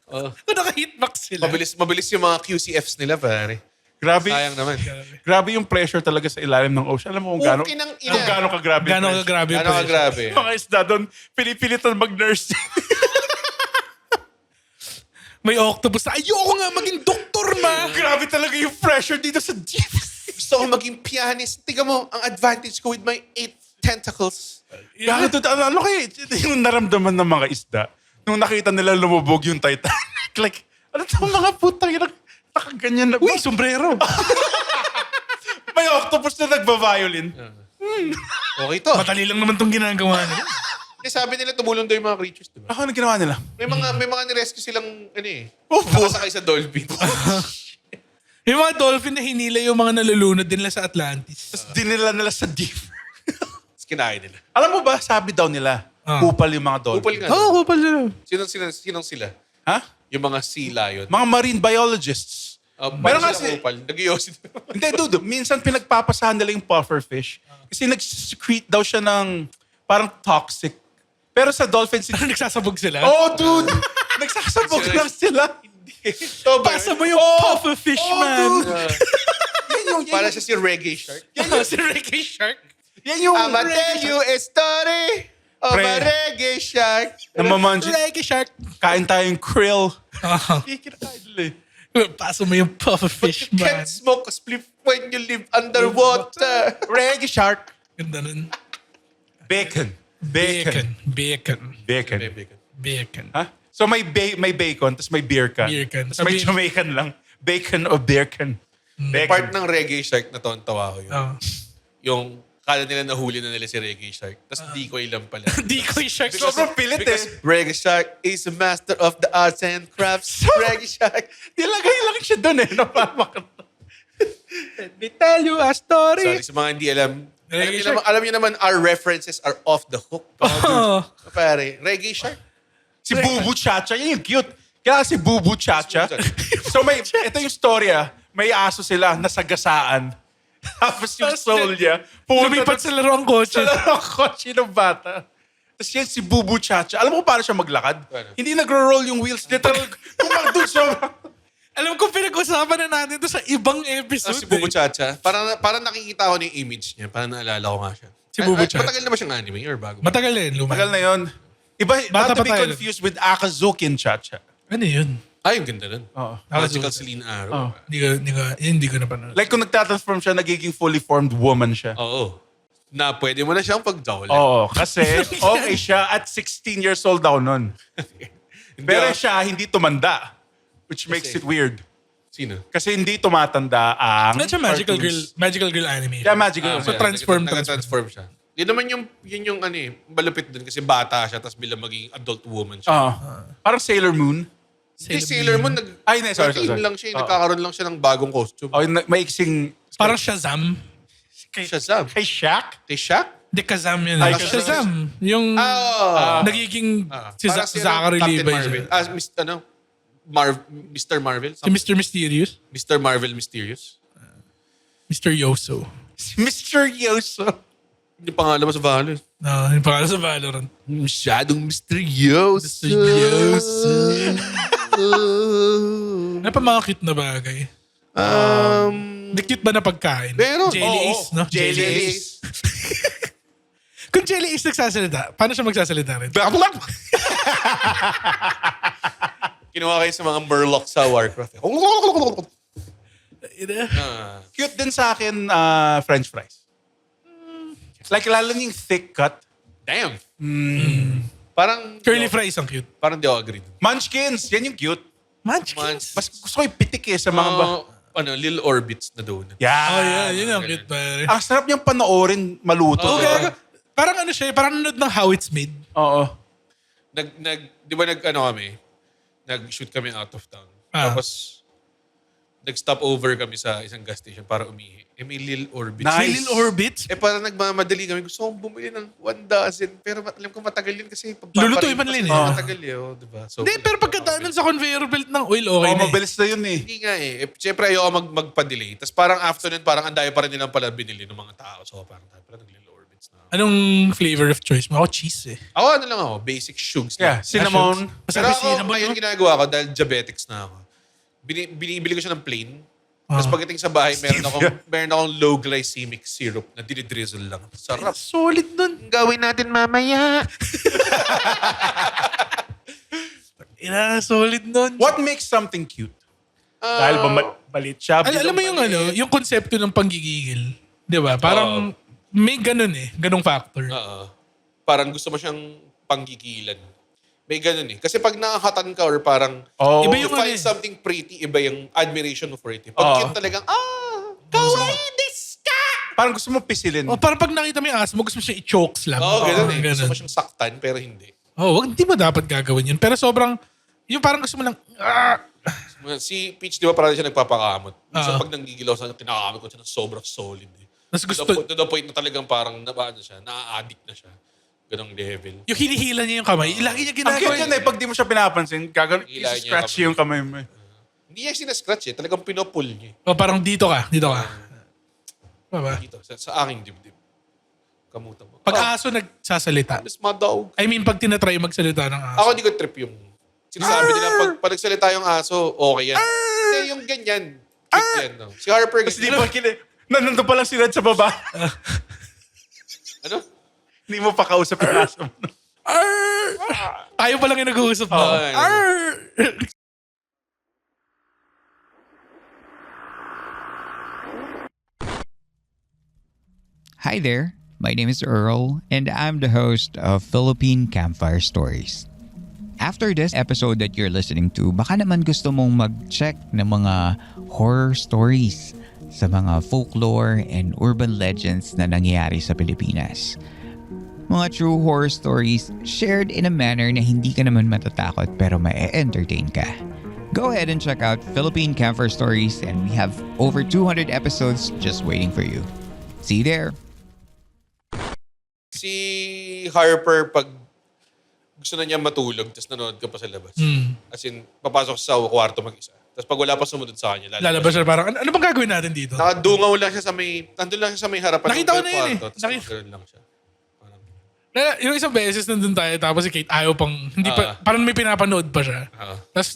Kung naka-hitbox sila. mabilis yung mga QCFs nila, pare. Grabe. Sayang naman. Grabe yung pressure talaga sa ilalim ng ocean. Alam mo kung gaano, Ukin ang ina. kung gaano kagrabe. yung Gano'n pressure. kagrabe yung Ano ka pressure. grabe? Mga isda doon, pinipilitan mag-nurse. May octopus na, ayoko nga maging doktor, ma! Grabe talaga yung pressure dito sa deep. Gusto ko maging pianist. Tiga mo, ang advantage ko with my 8 tentacles. Gago to, ano kayo, yung naramdaman ng mga isda, nung nakita nila lumubog yung Titanic, like, ano to mga putang yun, nakaganyan na. Uy, sombrero! May octopus na nagba-violin. Okay to. Matali lang naman tong ginagawa niya. Kasi sabi nila tumulong daw yung mga creatures, diba? Ano ginawa nila? May mga nirescue silang, Oh, nakasakay sa dolphin. Yung mga dolphin na hinila yung mga nalulunod din nila sa Atlantis. Tapos dinila nila sa deep. Tapos kinain nila. Alam mo ba, sabi daw nila, kupal yung mga dolphin. Kupal nga. Oo, kupal na. Sinong sila? Ha? Yung mga sea lion. Mga marine biologists. Meron Meron nga kasi- kupal. Nag-iossi. Hindi, dude, minsan pinagpapasahan nila yung pufferfish. Kasi nag-secrete daw siya ng parang toxic. Pero sa dolphins, Ano, nagsasabog sila? oh, dude! Nagsasabog lang sila. Ito ba? Pasa mo yung pufferfish, man. Para siya si reggae shark. Si Ricky Shark. Yan yung... I'ma tell you a story of a Pre. reggae shark. Namamanji. Ricky Shark. Kain tayong krill. Oh. Hindi kinakain nila eh. Pasa mo yung pufferfish, You man. can't smoke a spliff when you live underwater. Reggae shark. Ganda nun. Bacon. Bacon. Bacon. Bacon. Bacon. Ha? So may bacon, tapos may beer can. Beer can. Tapos may Jamaican lang. Bacon o beer can. Bacon. Part ng reggae shark na tawa ko yun. Oh. Yung kala nila nahuli na nila si reggae shark. Tapos decoy lang pala. Decoy Shark. Sobrang pilit Because eh. reggae shark is a master of the arts and crafts. reggae shark. Nilagay lang siya doon eh. Let me tell you a story. Sorry sa mga hindi alam. Reggae Alam niyo naman, our references are off the hook. Oh. Pare, reggae shark. Si Bubu Chacha, yan yung cute. Kaya si Bubu Chacha. So ito yung storya. May aso sila, nasagasaan. Tapos yung soul niya, Lumipat sa laro ang kotse. sa larong kotse ng bata. Tapos yan si Bubu Chacha. Alam mo paano siya maglakad? Paano? Hindi nagro-roll yung wheels. Literal, kumagdun siya. Alam ko, pinag-usapan na natin to sa ibang episode. Si Bubu Chacha. Parang nakikita ko na yung image niya. Parang naalala ko nga siya. Si Bubu Chacha. Matagal na ba siyang anime or bago? Matagal na yun, lumang. Tagal na yun. Iba, Bata not to pa be tayo. confused with Akazukin Chacha. Ano yun? Ay, yung ganda nun. Oo. Magical Celine Arrow. Hindi ko napanood. Like kung nagtatransform siya, nagiging fully formed woman siya. Oo. Na pwede mo na siyang pagdawla. Oo, kasi okay siya at 16 years old daw nun. Pero siya hindi tumanda. Which makes Kasi- it weird. Sino? Kasi hindi tumatanda ang Ano siya Magical cartoons. Girl anime? Kaya magical. So, transform. Nag-transform siya. Yun naman yun yung ano eh, malupit dun kasi bata siya tapos bilang maging adult woman siya. Oo. Parang Sailor Moon. Hindi, Sailor Moon, Ay, sorry. lang siya, Oo. nagkakaroon lang siya ng bagong costume. Oh, maiksing... Parang Shazam. Shazam. Kay Shaq? Kay Shaq? Hindi, Kazam yun. Ay, Shazam. Yung nagiging si Parang si Zachary Captain Levi. Marvel. siya. Mr. Marvel? Si Mr. Mysterious. Mr. Marvel Mysterious? Mr. Yoso. Misteryoso. Yung pangalan mo sa Valorant. No, yung pangalan sa Valorant. Masyadong mysterious. Yoso. Ano pa mga cute na bagay? Hindi cute ba na pagkain? Meron. Jelly Oo. Ace, no? Jelly Jelly Ace. Kung Jelly Ace nagsasalita, paano siya magsasalita rin? Kinuha kayo sa mga Murloc sa Warcraft. Cute din sa akin, French fries. Like, lalo yung thick cut. Damn. Parang, Curly fries ang cute. parang di ako agree. Munchkins, yan yung cute. Munchkins. Mas gusto ko yung pitik eh sa mga... Little Orbits na donut. Yan. Oh, yeah. Yun ang cute, pare. Ang sarap niyang panoorin maluto. Oo, diba? parang ano siya, parang nanood ng How It's Made. Oo. Di ba kami? Nag-shoot kami out of town. Ah. Tapos, nag-stop over kami sa isang gas station para umihi. May Little Orbits. Nice. May Little Orbits. Parang nagmamadali kami. Gusto kong bumili ng 1 dozen. Pero alam ko matagal yun kasi Lulutuin pa nila yun, eh. Matagal yun, diba? So, Hindi, pero pagkadaan nun sa conveyor belt ng oil, okay na. Mabilis na yun eh. Hindi nga eh. Siyempre ayoko magpa-delay. Tapos parang after nun, parang andayo pa rin nilang pala binili ng mga tao. So parang nag-Little Orbits na ako. Anong flavor of choice mo? Ako cheese eh. Ako lang ako. Basic shugs Yeah, lang. cinnamon. Pero ako, cinnamon, ngayon no? ginagawa ko dahil diabetics na ako. Binibili ko siya ng plain. Tapos pagdating sa bahay, meron akong low glycemic syrup na dinidrizzle lang. Sarap. Solid nun. Gawin natin mamaya. Solid nun. What makes something cute? Dahil ba balit siya? Alam mo yung yung konsepto ng panggigigil. Di ba? Parang may ganun eh. Ganung factor. Parang gusto mo siyang panggigilan. May ganun eh. Kasi pag nakakatan ka or parang Iba you yung find something pretty, iba yung admiration mo for it. Pag cute talagang, kawaii desu ka! Parang gusto mo pisilin. O parang pag nakita mo yung aso mo, gusto mo siya i-chokes lang. Ganun eh. Ganun. Gusto mo siyang saktan, pero hindi. Hindi mo dapat gagawin yun. Pero sobrang, yung parang gusto mo lang, Si Peach, di ba parang siya nagpapakamot? Minsan pag nangigilaw sa kinakamot ko siya ng sobrang solid eh. Mas gusto, To the point na talagang parang na-addict na siya. Ganong level. yung hinihila niya yung kamay, lagi niya Ang ginagawa. cute yun eh. Pag di mo siya pinapansin, Hilahin niya scratch yung yung kamay mo eh. Hindi niya sinascratch eh. Talagang pinopul niya. O parang dito ka. Baba. Dito, sa aking dibdib. Kamutan mo. Pag aso nagsasalita. Miss Madog. I mean, pag tinatry magsalita ng aso. Ako di ko trip yung sinasabi nila pag nagsalita yung aso, okay yan. Hindi, yung ganyan. Cute yan. No? Si Harper, Tapos di ba nandun pa lang si Red sa baba. ano? Hindi mo pa kausap yung aso mo. Tayo pa lang yung nag-uusap mo. Hi there, my name is Earl, and I'm the host of Philippine Campfire Stories. After this episode that you're listening to, baka naman gusto mong mag-check ng mga horror stories sa mga folklore and urban legends na nangyayari sa Pilipinas. Mga true horror stories shared in a manner na hindi ka naman matatakot pero ma-entertain ka. Go ahead and check out Philippine Campfire Stories, and we have over 200 episodes just waiting for you. See you there! Si Harper, pag gusto na niya matulog, tapos nanonood ka pa sa labas. As in, papasok sa kwarto mag-isa. Tapos pag wala pa sumunod sa kanya, Lalabas siya parang, ano bang gagawin natin dito? Nakadungaw lang siya sa may, nandun lang siya sa may harapan Nakita ko na yun kwarto. eh. Tapos gano'n lang siya. Yung isang beses nandun tayo, tapos si Kate ayaw pang, hindi pa, parang may pinapanood pa siya. Tapos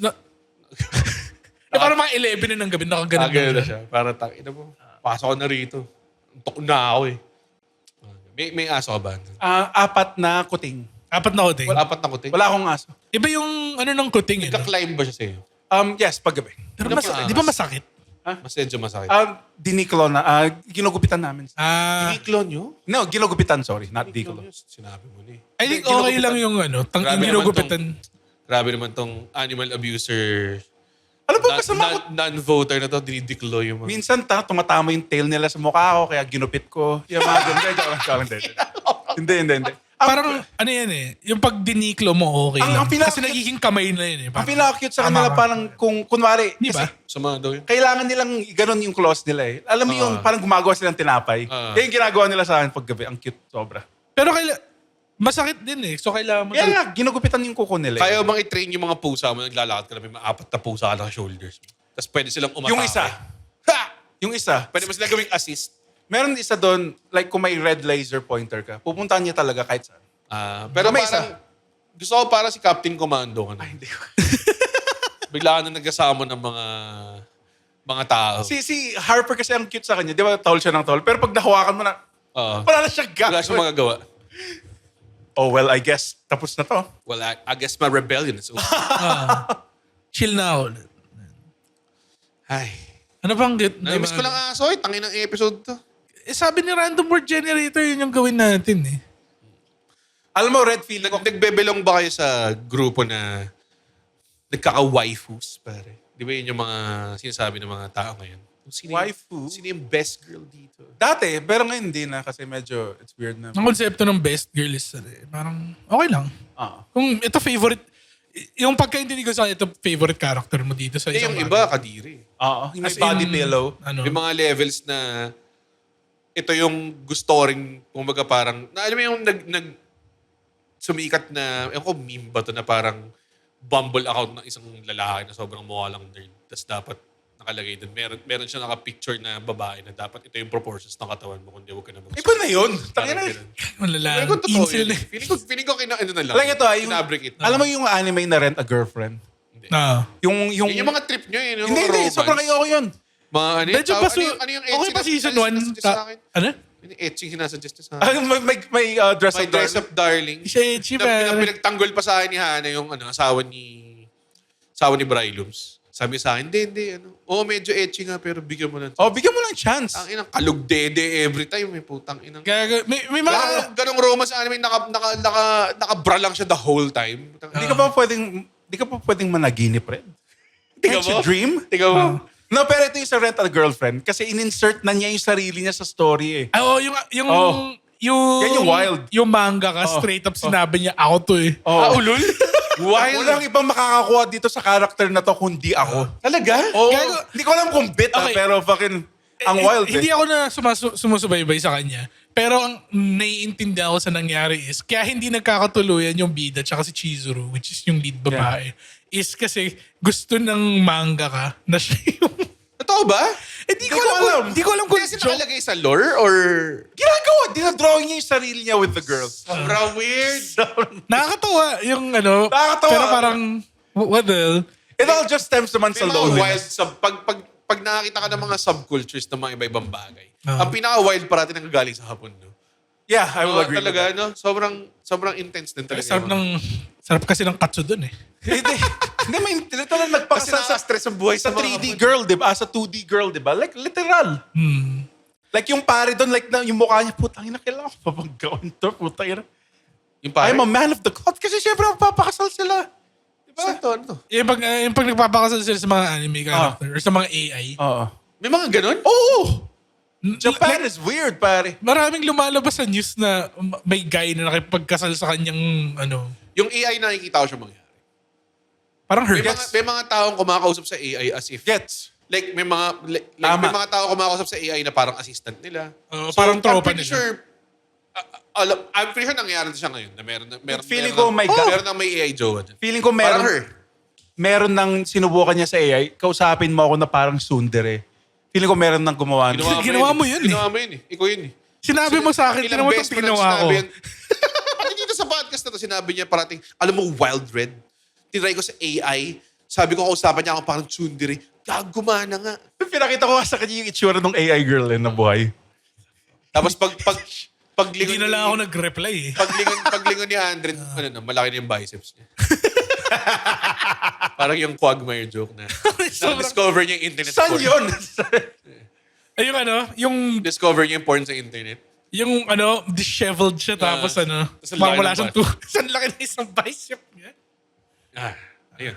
parang mga 11 na ng gabi, nakaganon Gano'n na siya. siya. Para ina mo, pasok ko na rito. Antok na ako eh. May aso ka ba? 4 na kuting. 4 na kuting. Apat na kuting. Wala akong aso. Iba yung ano ng kuting eh. no? Nagka-climb ba siya sa'yo? Yes, paggabi. Pero Ano pa? di ba masakit? Mas medyo masakit. Diniklo na. Ginugupitan namin. Diniklo nyo? No, ginugupitan, sorry. Not diklo. Sinabi mo na eh. I think okay lang yung ano, yung ginugupitan. Grabe naman tong animal abuser. Alam mo, kasama ko. Non-voter na to, dinidiklo yung mga... Minsan tumatama yung tail nila sa mukha ko, kaya ginupit ko. Yung mga ganun. Hindi. Parang ano yan eh, yung pag diniklo mo okay lang. Kasi nagiging kamay na yun eh. Ang pinaka-cute sa kanila, parang kung kunwari, Di ba? Sama daw yun. kailangan nilang ganun yung claws nila eh. Alam mo yung parang gumagawa silang tinapay. Yung ginagawa nila sa akin paggabi. Ang cute, sobra. Pero masakit din eh. So kailangan mo. Kaya nga, ginugupitan yung kuko nila. Kaya bang i-train yung mga pusa mo, naglalakad ka na may 4 na pusa ka na shoulders mo. Tapos pwede silang umatake. Yung isa. Yung isa. Pwede mo sila gawing assist. Meron isa doon, like kung may red laser pointer ka, pupuntahan niya talaga kahit saan. Pero May parang, gusto ko para si Captain Commando ka na. Hindi ko. Bigla ka na nagkasama ng mga tao. Si Harper kasi ang cute sa kanya. Di ba, towel siya ng towel. Pero pag nahawakan mo na, wala na siya Wala siyang magagawa. Oh, well, I guess, tapos na to. Well, I guess my rebellion is over. Chill na ulit. Ay. Ano bang Namiss ko lang aso eh. Tangin ng episode to. sabi ni Random Word Generator, yun yung gawin natin eh. Alam mo, Red, feeling ko, Nagbebelong ba kayo sa grupo na nagkaka-waifus, pare? Di ba yun yung mga sinasabi ng mga tao ngayon? Waifu? Sino yung best girl dito? Dati, pero ngayon hindi na kasi medyo it's weird na. Ang konsepto ng best girl is parang okay lang. Kung ito favorite, yung pagkaintindi ko sa ito favorite character mo dito sa isang Yung iba, kadiri. Oo. Yung may As body in, pillow. Ano? May mga levels na ito yung gusto rin, kumbaga parang, alam mo yung sumikat na, ewan ko, meme ba to na parang Bumble account ng isang lalaki na sobrang mukha lang nerd. Tapos dapat nakalagay doon. Meron siya naka-picture na babae na dapat ito yung proportions ng katawan mo kundi huwag ka na mag- Iba na yun. Parang Tangina. ganun. Malala. Feeling ko totoo Incel yun. eh. Feeling ko ano na lang. Alam ito Kinabrick it. alam mo yung anime na Rent a Girlfriend? Yung Yun yung mga trip nyo yun. Yung hindi, mga romance. sobrang ayoko yun. Mga ano yun? Medyo pa Ano yung okay pa season 1. Ano? Yung etching sinasuggest niya sa akin. May dress My up Dress darling. Up Darling. Siya etchy Na ba? pinagtanggol pa sa akin ni Hana yung asawa ni Brylums. Sabi sa akin, hindi. Medyo etchy nga pero bigyan mo ng chance. Bigyan mo lang chance. Ang inang kalugdede every time. May putang inang. May mga... Ganong romance anime, naka-bra lang siya the whole time. Hindi ka pa pwedeng managinip rin. Can't you dream? Tiga mo. No, pero ito yung sa Rent a Girlfriend kasi in-insert na niya yung sarili niya sa story eh. yung Yan yung wild. Yung manga ka, straight up sinabi niya, ako to eh. Ulol? Wild. Walang ibang makakakuha dito sa character na to kundi ako. Talaga? Oo. Gago. Hindi ko alam kung bit Okay. pero fucking ang wild eh. Hindi ako na sumusubaybay sa kanya. Pero ang naiintindihan ko sa nangyari is, kaya hindi nagkakatuluyan yung bida tsaka si Chizuru, which is yung lead babae, is kasi gusto ng manga ka na siya yung... Totoo ba? Hindi ko alam. Hindi ko alam kung Kasi joke. nakalagay sa lore or... Ginagawa, dinadrawing niya yung sarili niya with the girl. Sobrang weird. Nakakatawa yung Nakakatawa. pero parang, what the hell? It all just stems naman sa May mga wild loneliness. pag nakakita ka ng mga subcultures ng mga iba-ibang bagay, ang pinaka-wild parati nanggagaling sa Hapon, no? Yeah, I will agree with Talaga, that. no? Sobrang intense din talaga. Sarap kasi ng katsu dun eh. Hindi, may literal Kasi nagpakasal sa nakaka-stress ang buhay sa sa mga 3D Hapon. girl, di ba? Sa 2D girl, di ba? Like, literal. Like yung pare doon, like yung mukha niya, putang ina, kailangan ko pa mag-gawin to, putang ina. Yung pare? I'm a man of the cult. Kasi syempre, magpapakasal sila. Diba? Saan to? Ano to? Yung pag nagpapakasal sila sa mga anime character or sa mga AI, Oo. May mga ganun? Oo! Japan is weird, pare. maraming lumalabas sa news na may guy na nakipagkasal sa kanyang Yung AI nakikita ko siya mangyari. parang May hurts. mga taong kumakausap sa AI as if... Gets. Like, may Tama. mga tao kumakausap sa AI na parang assistant nila. Parang tropa I'm pretty nila. sure, I'm pretty sure nangyari na siya ngayon na meron Feeling ko, my God. meron ng may AI jowa dyan. Feeling ko Parang her. meron nang sinubukan niya sa AI, kausapin mo ako na parang tsundere. Feeling ko meron nang gumawa. Ginawa mo yun eh. Ginawa mo yun eh. Ikaw yun eh. Sinabi mo sa akin, Ilang tinan mo beses itong mo na ginawa ko. sinabi yan. Pati dito sa podcast na to, sinabi niya parating, alam mo, Wild Red. Tinry ko sa AI. Sabi ko, kausapan niya ako parang tsundere. Gagumana nga. Pinakita ko nga sa kanya yung itsura ng AI girl na buhay. Tapos paglingon Hindi na lang ako nag-reply eh. paglingon ni Andre, malaki na yung biceps niya. Parang yung Quagmire joke na. Na-discover niya yung internet Saan porn. yun? Ay, yung Discover niya yung porn sa internet. disheveled siya tapos Tapos ang parang laki wala ng siyang Saan laki na isang bicep niya? Ayun.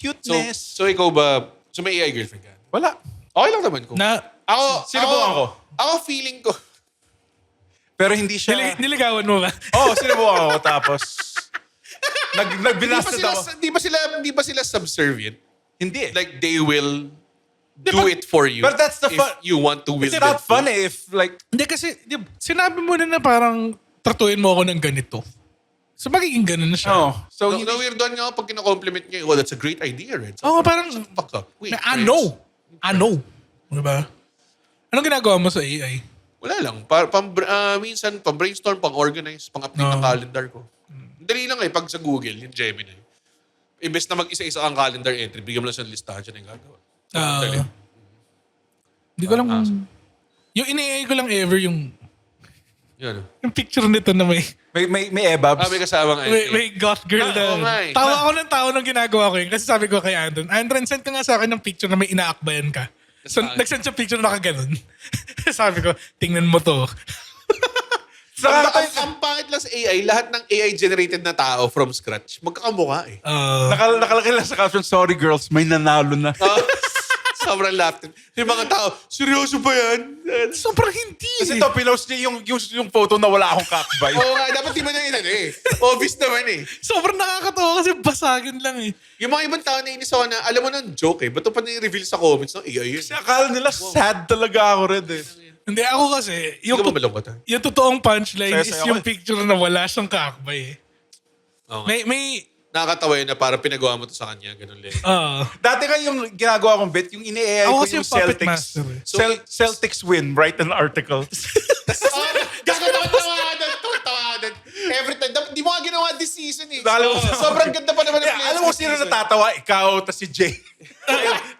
Cuteness. So ikaw ba, may AI girlfriend ka? Wala. Okay lang naman ko. Ako, Sinubukan ko. Ako feeling ko. Pero hindi siya... Niligawan mo ba? Oo, sinubukan ko. Tapos... Nagbinasted ako. Di ba sila subservient? Hindi eh. Like they will do it for you. But that's the if fun. you want to will It's them not fun to. eh if like... Hindi kasi, sinabi mo na parang tratuin mo ako ng ganito. So magiging ganun na siya. Oh. So, No, weirdoan nga ako pag kina-compliment niya, oh, that's a great idea, Red. Oo, parang, Fuck up. Wait, I know. Diba? Anong ginagawa mo sa AI? Wala lang. Minsan, pang-brainstorm, pang-organize, pang-update ng calendar ko. Dali lang pag sa Google, yung Gemini. Imbes na mag-isa-isa ang calendar entry, bigyan mo lang siya ng listahan siya na yung gagawa. Dali. Hindi ko lang, yung in-AI ko lang ever yung Yan. yung picture nito na may may ebabs. May kasamang may goth girl oo nga na. eh. Tawa ako ng tawa nung ginagawa ko yun. Kasi sabi ko kay Andron, send ka nga sa akin ng picture na may inaakbayan ka. So, nag-send siya picture na nakaganon. Sabi ko, tingnan mo to. Ang pangit lang sa AI, lahat ng AI-generated na tao from scratch, magkakamukha eh. Nakalagay lang sa caption, sorry girls, may nanalo na. Sobrang laughter. Yung mga tao, seryoso ba yan? Sobrang hindi. Kasi ito, pinost niya yung photo na wala akong kakbay. Oo nga, dapat di ba na yun eh. Obvious naman eh. Sobrang nakakatawa kasi basagin lang eh. Yung mga ibang tao na inis ako na, alam mo ng joke eh. Ba't pa na-reveal sa comments ng AI yun? Kasi akala nila sad talaga ako red eh. Hindi, ako kasi, Hindi ka ba malungkot ha? yung totoong punchline is Saya-saya yung ako. picture na wala siyang kakbay eh. Oo nga. May, Nakakatawa yun na parang pinagawa mo to sa kanya. Ganun lang. Dati nga yung ginagawa kong bit, yung ini-AI Ako ko kasi yung yung puppet Celtics. master eh. Celtics win, write an article. Tawanan. Every time. Di mo nga ginawa this season eh. Alam mo- Sobrang ganda pa naman ng Yeah, players alam mo this sino season. natatawa? Ikaw, tas si Jay.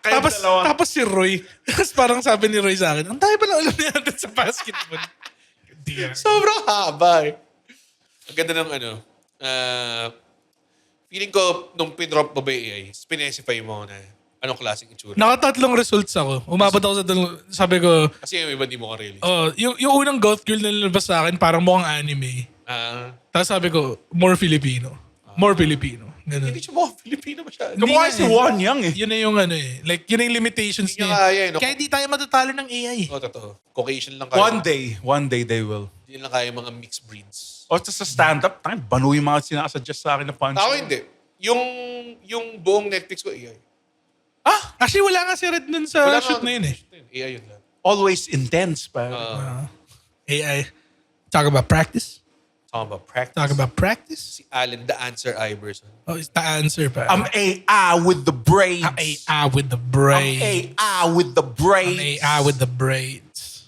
Kayo dalawa. Tapos si Roy. Tapos parang sabi ni Roy sa akin, ang tayo pala ulam natin sa basketball. Hindi ah. Sobrang haba eh. Ang ganda ng feeling ko, nung pinrop mo ba yung AI, specify mo na anong klaseng itsura. Nakatatlong results ako. Umabot ako sa sabi ko, Kasi yung iba di mo ka-release. yung unang goth girl na nilabas sa akin, parang mukhang anime. Tapos sabi ko, more Filipino. More Filipino. Ganun. Hindi siya mga Filipino masyado. Kamukha Hindi si nga eh. Juan Yang eh. Yun na yung ano eh. Like, yun na yung limitations Hindi niya niya. kaya eh, no? Kaya di tayo matatalo ng AI. Oo, totoo. Caucasian lang kaya. One day they will. Hindi lang kaya yung mga mixed breeds. O sa stand-up, banu yung mga sinasuggest sa akin na punch. Ako hindi. Yung buong Netflix ko, AI. Actually, wala nga si Red nun sa shoot na yun eh. AI yun lang. Always intense pa. AI. Talk about practice. Talking about practice. Talk about practice. Si Allen, the answer Iverson. Oh, it's the answer pa. I'm AI with the braids. I'm AI with the I'm braids. AI with the braids. I'm AI with the braids.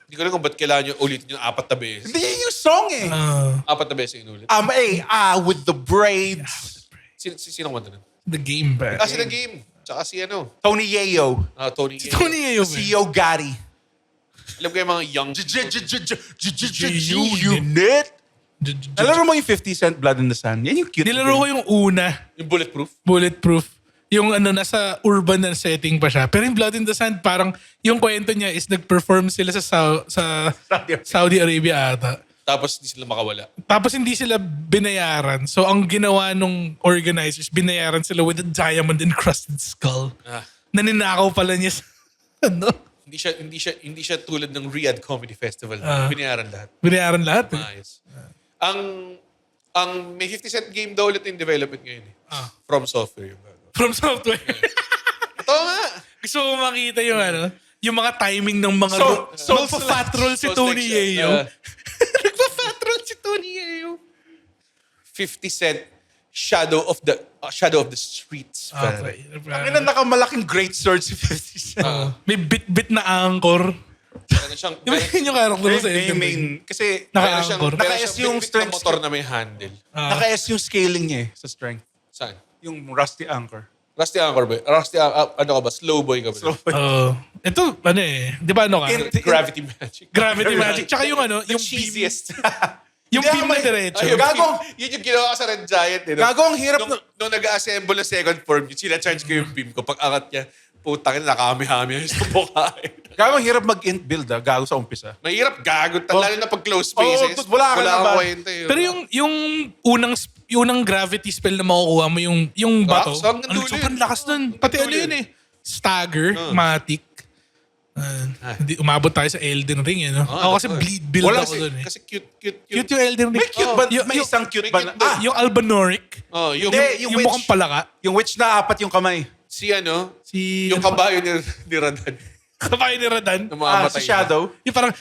Hindi ko alam kung ba't kailangan nyo ulitin yung 4 na beses. Hindi yun yung song eh. 4 na beses yung inulit. I'm AI with the braids. Sino kumanta nun? The game ba? Kasi the game. Tsaka si Tony Yeo. Tony. Tony Ayo ba? Si Yo Gotti. Alam ko yung mga young... Unit. Nalaro mo yung 50 Cent Blood in the Sun? Yan yung cute. Nilaro ko yung una, Yung bulletproof. Bulletproof. Yung nasa urban na setting pa siya. Pero yung Blood in the Sand, parang yung kwento niya is nag-perform sila sa Saudi Arabia ata. Tapos hindi sila makawala. Tapos hindi sila binayaran. So ang ginawa nung organizers, binayaran sila with a diamond encrusted skull. Naninakaw pala niya sa Hindi siya tulad ng Riyadh Comedy Festival. Binayaran lahat. Binayaran lahat. Maayos. Ang may 50 Cent game daw ulit in development ngayon eh. From Software yung gagawa. From software. Ito nga. Gusto mo makita yung yung mga timing ng mga fat roll si So, Tony next, Yeo. Nagpa-fat roll si Tony Yeo. 50 Cent Shadow of the Streets. Okay. Ang ina nakamalaking great sword si 50 Cent. May bit-bit na anchor. Meron siyang... Di ba yun yung character mo sa Yung Elden Ring? main, kasi Meron siyang, Naka-anchor. meron Naka-S siyang yung bit-bit strength na motor na may handle. naka-S yung scaling niya eh, sa strength. Saan? Yung Rusty Anchor. Rusty Anchor ba? Ano ka ba? Slow boy ka ba? So, Ito, di ba ka? Gravity Magic. Gravity Magic. Tsaka yung yung cheesiest. Yung Hindi beam ako na diretso. Ay, Gago. Yun yung ginawa ko sa Red Giant. Eh, no? Gago, ang hirap Nung nag-assemble ng second form, sila-charge ko yung beam ko. Pag angat niya, putang ina, nakami-hami yung sa mukha. Gago, ang hirap mag-int build gago sa umpisa. Mahirap gago. Lalo na pag close spaces. Wala ka na kang ba? kwenta eh. Pero yung unang gravity spell na makukuha mo, yung bato, so hanggang dulo sobrang yun. lakas nun. Pati Hanggang dulo yun eh. Stagger, Matic. Hindi, umabot tayo sa Elden Ring eh. No? Ako kasi bleed build ako dun eh. Kasi cute. Cute yung Elden Ring. May cute ba? Yung- May isang cute ba? may cute ba? Yung Albanoric. Oh, yung Hindi, Yung mukhang palaka. Yung witch na 4 yung kamay. si Si... yung kabayo ni Radan. Kabayo ni Radan. Na mamamatay Si Shadow. Yung parang...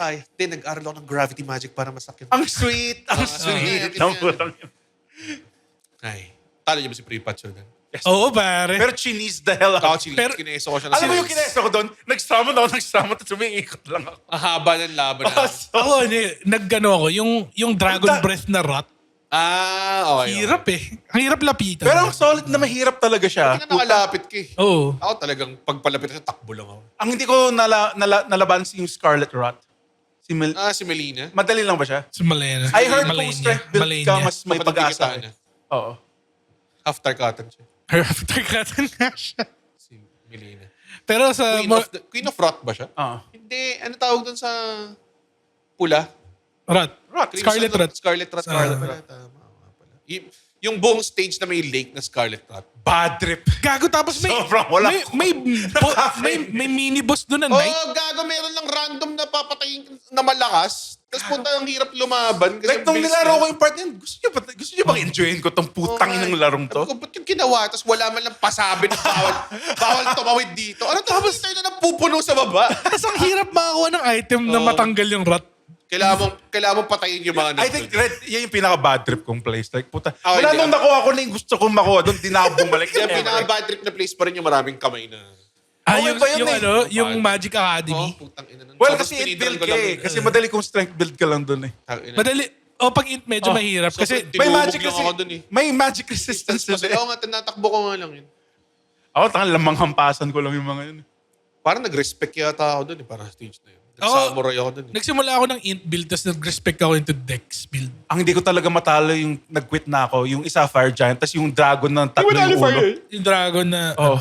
Ay, nag-aral ako ng gravity magic para masakit. Ang sweet. Ang sweet. Ay, talo niyo ba si Pre Patch Jordan? Oo, pare. Pero chinis the hell Ako, out. kineso ko siya na Alam mo yung kineso ko doon? Nag-summon tapos sumiikot lang ako. Ang haba ng laban na. Ako, naggano ako. Yung Dragon Breath na rot. Okay. Hirap eh. Ang hirap lapitan. Pero ang solid na mahirap talaga siya. Hindi na nakalapit ka eh. Oo. Ako talagang pagpalapit sa takbo lang ako. Ang hindi ko nalaban si yung Scarlet Rot. Si Si Melina. Madali lang ba siya? Si Malena. I heard kung Malenia. strength build ka, Malenia. mas may pag-asa. na. Oo. Half tarkatan siya. Her after katan nga siya. Si Melina. Pero sa... Queen of Rot ba siya? Oo. Hindi. Ano tawag doon sa pula? Rot. Rot. Scarlet Rot. Scarlet Rot. Tama nga pala. Yung buong stage na may lake na Scarlet Rat. Bad trip. Gago, tapos may, Sobrang wala. may mini boss doon na Oo, night. gago, meron lang random na papatayin na malakas. Tapos punta ang hirap lumaban. Kasi Like, nung base nilaro na- ko yung part yan, gusto niyo bang enjoyin ko tong putang inang larong to? Sabi ko, ba't yung ginawa? Tapos wala man lang pasabi na bawal tumawid dito. Ano tapos tayo na napupuno sa baba? Tapos ang hirap makakuha ng item na matanggal yung rat. Kailangan mong patayin yung mga I think Red, yan yung pinaka-bad trip kong place. Like, puta. Okay, Wala hindi. nung nakuha ko na yung gusto kong makuha. Doon, di na ako bumalik. Yung pinaka-bad trip na place pa rin yung maraming kamay na... Okay Yung, pa yun yung, eh. ano, yung Magic Academy. putang ina nun. Well, Sobrang kasi speedrun build ko ka lang eh. yun. Kasi madali kong strength build ka lang doon eh. Tangina. Madali. O pag int medyo mahirap. sobrang Kasi di- May Tinumog magic lang kasi. ako dun eh. May magic resistance Tapos, kasi. oo nga, tinatakbo ko nga lang yun. Ako, tangan lamang hampasan ko lang yung mga yun. Parang nag-respect yata ako dun eh. Parang stage na yun. Ako, Nag-samurai ako dun eh. nagsimula ako ng int build, tapos nag-respect ako into dex build. Ang hindi ko talaga matalo yung nag-quit na ako, yung isa Fire Giant, tapos yung Dragon ng tatlo yung ulo. Yung dragon na... Oh.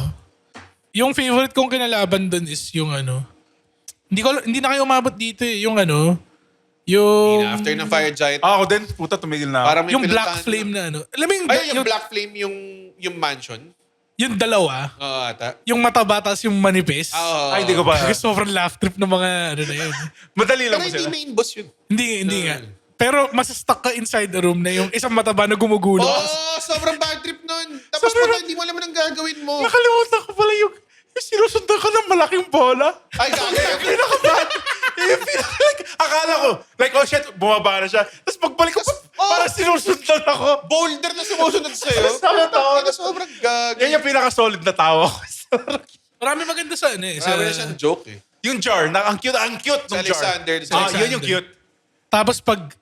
Yung favorite kong kinalaban dun is yung ano... Hindi na kayo umabot dito eh. Yung ano... Yung... After ng Fire Giant, Ako din, puta, tumigil na ako. parang may Yung Black pinuntahan Flame na ano. Alam mo yung... Ay, yung Black Flame, yung mansion. Yung dalawa. Oo, ata. Yung mataba, tas yung manipis. Oo. Ay, hindi ko pa. Kasi sobrang laugh trip ng mga ano na yun. Madali lang Pero mo hindi sila. main boss yun. Hindi nga. Pero masastuck ka inside the room na yung isang mataba na gumugulo. Oo, sobrang bad trip nun. Tapos pag hindi mo alam ang gagawin mo. Nakalimutan ko pala yung sinusundan ka ng malaking bola. Ay, gagawin. Pinakabat. Like, akala ko, like, oh shit, bumaba na siya. Tapos pagbalik ko, parang sinusundan ako. Boulder na sumusunod sa'yo. Sakit ako. Sobrang gagawin. Yan yung pinaka-solid na tawa ko. Marami maganda sa ano eh. Marami na siyang joke eh. Yung jar, ang cute Si ng jar. Alexander. Yun yung cute. Tapos pag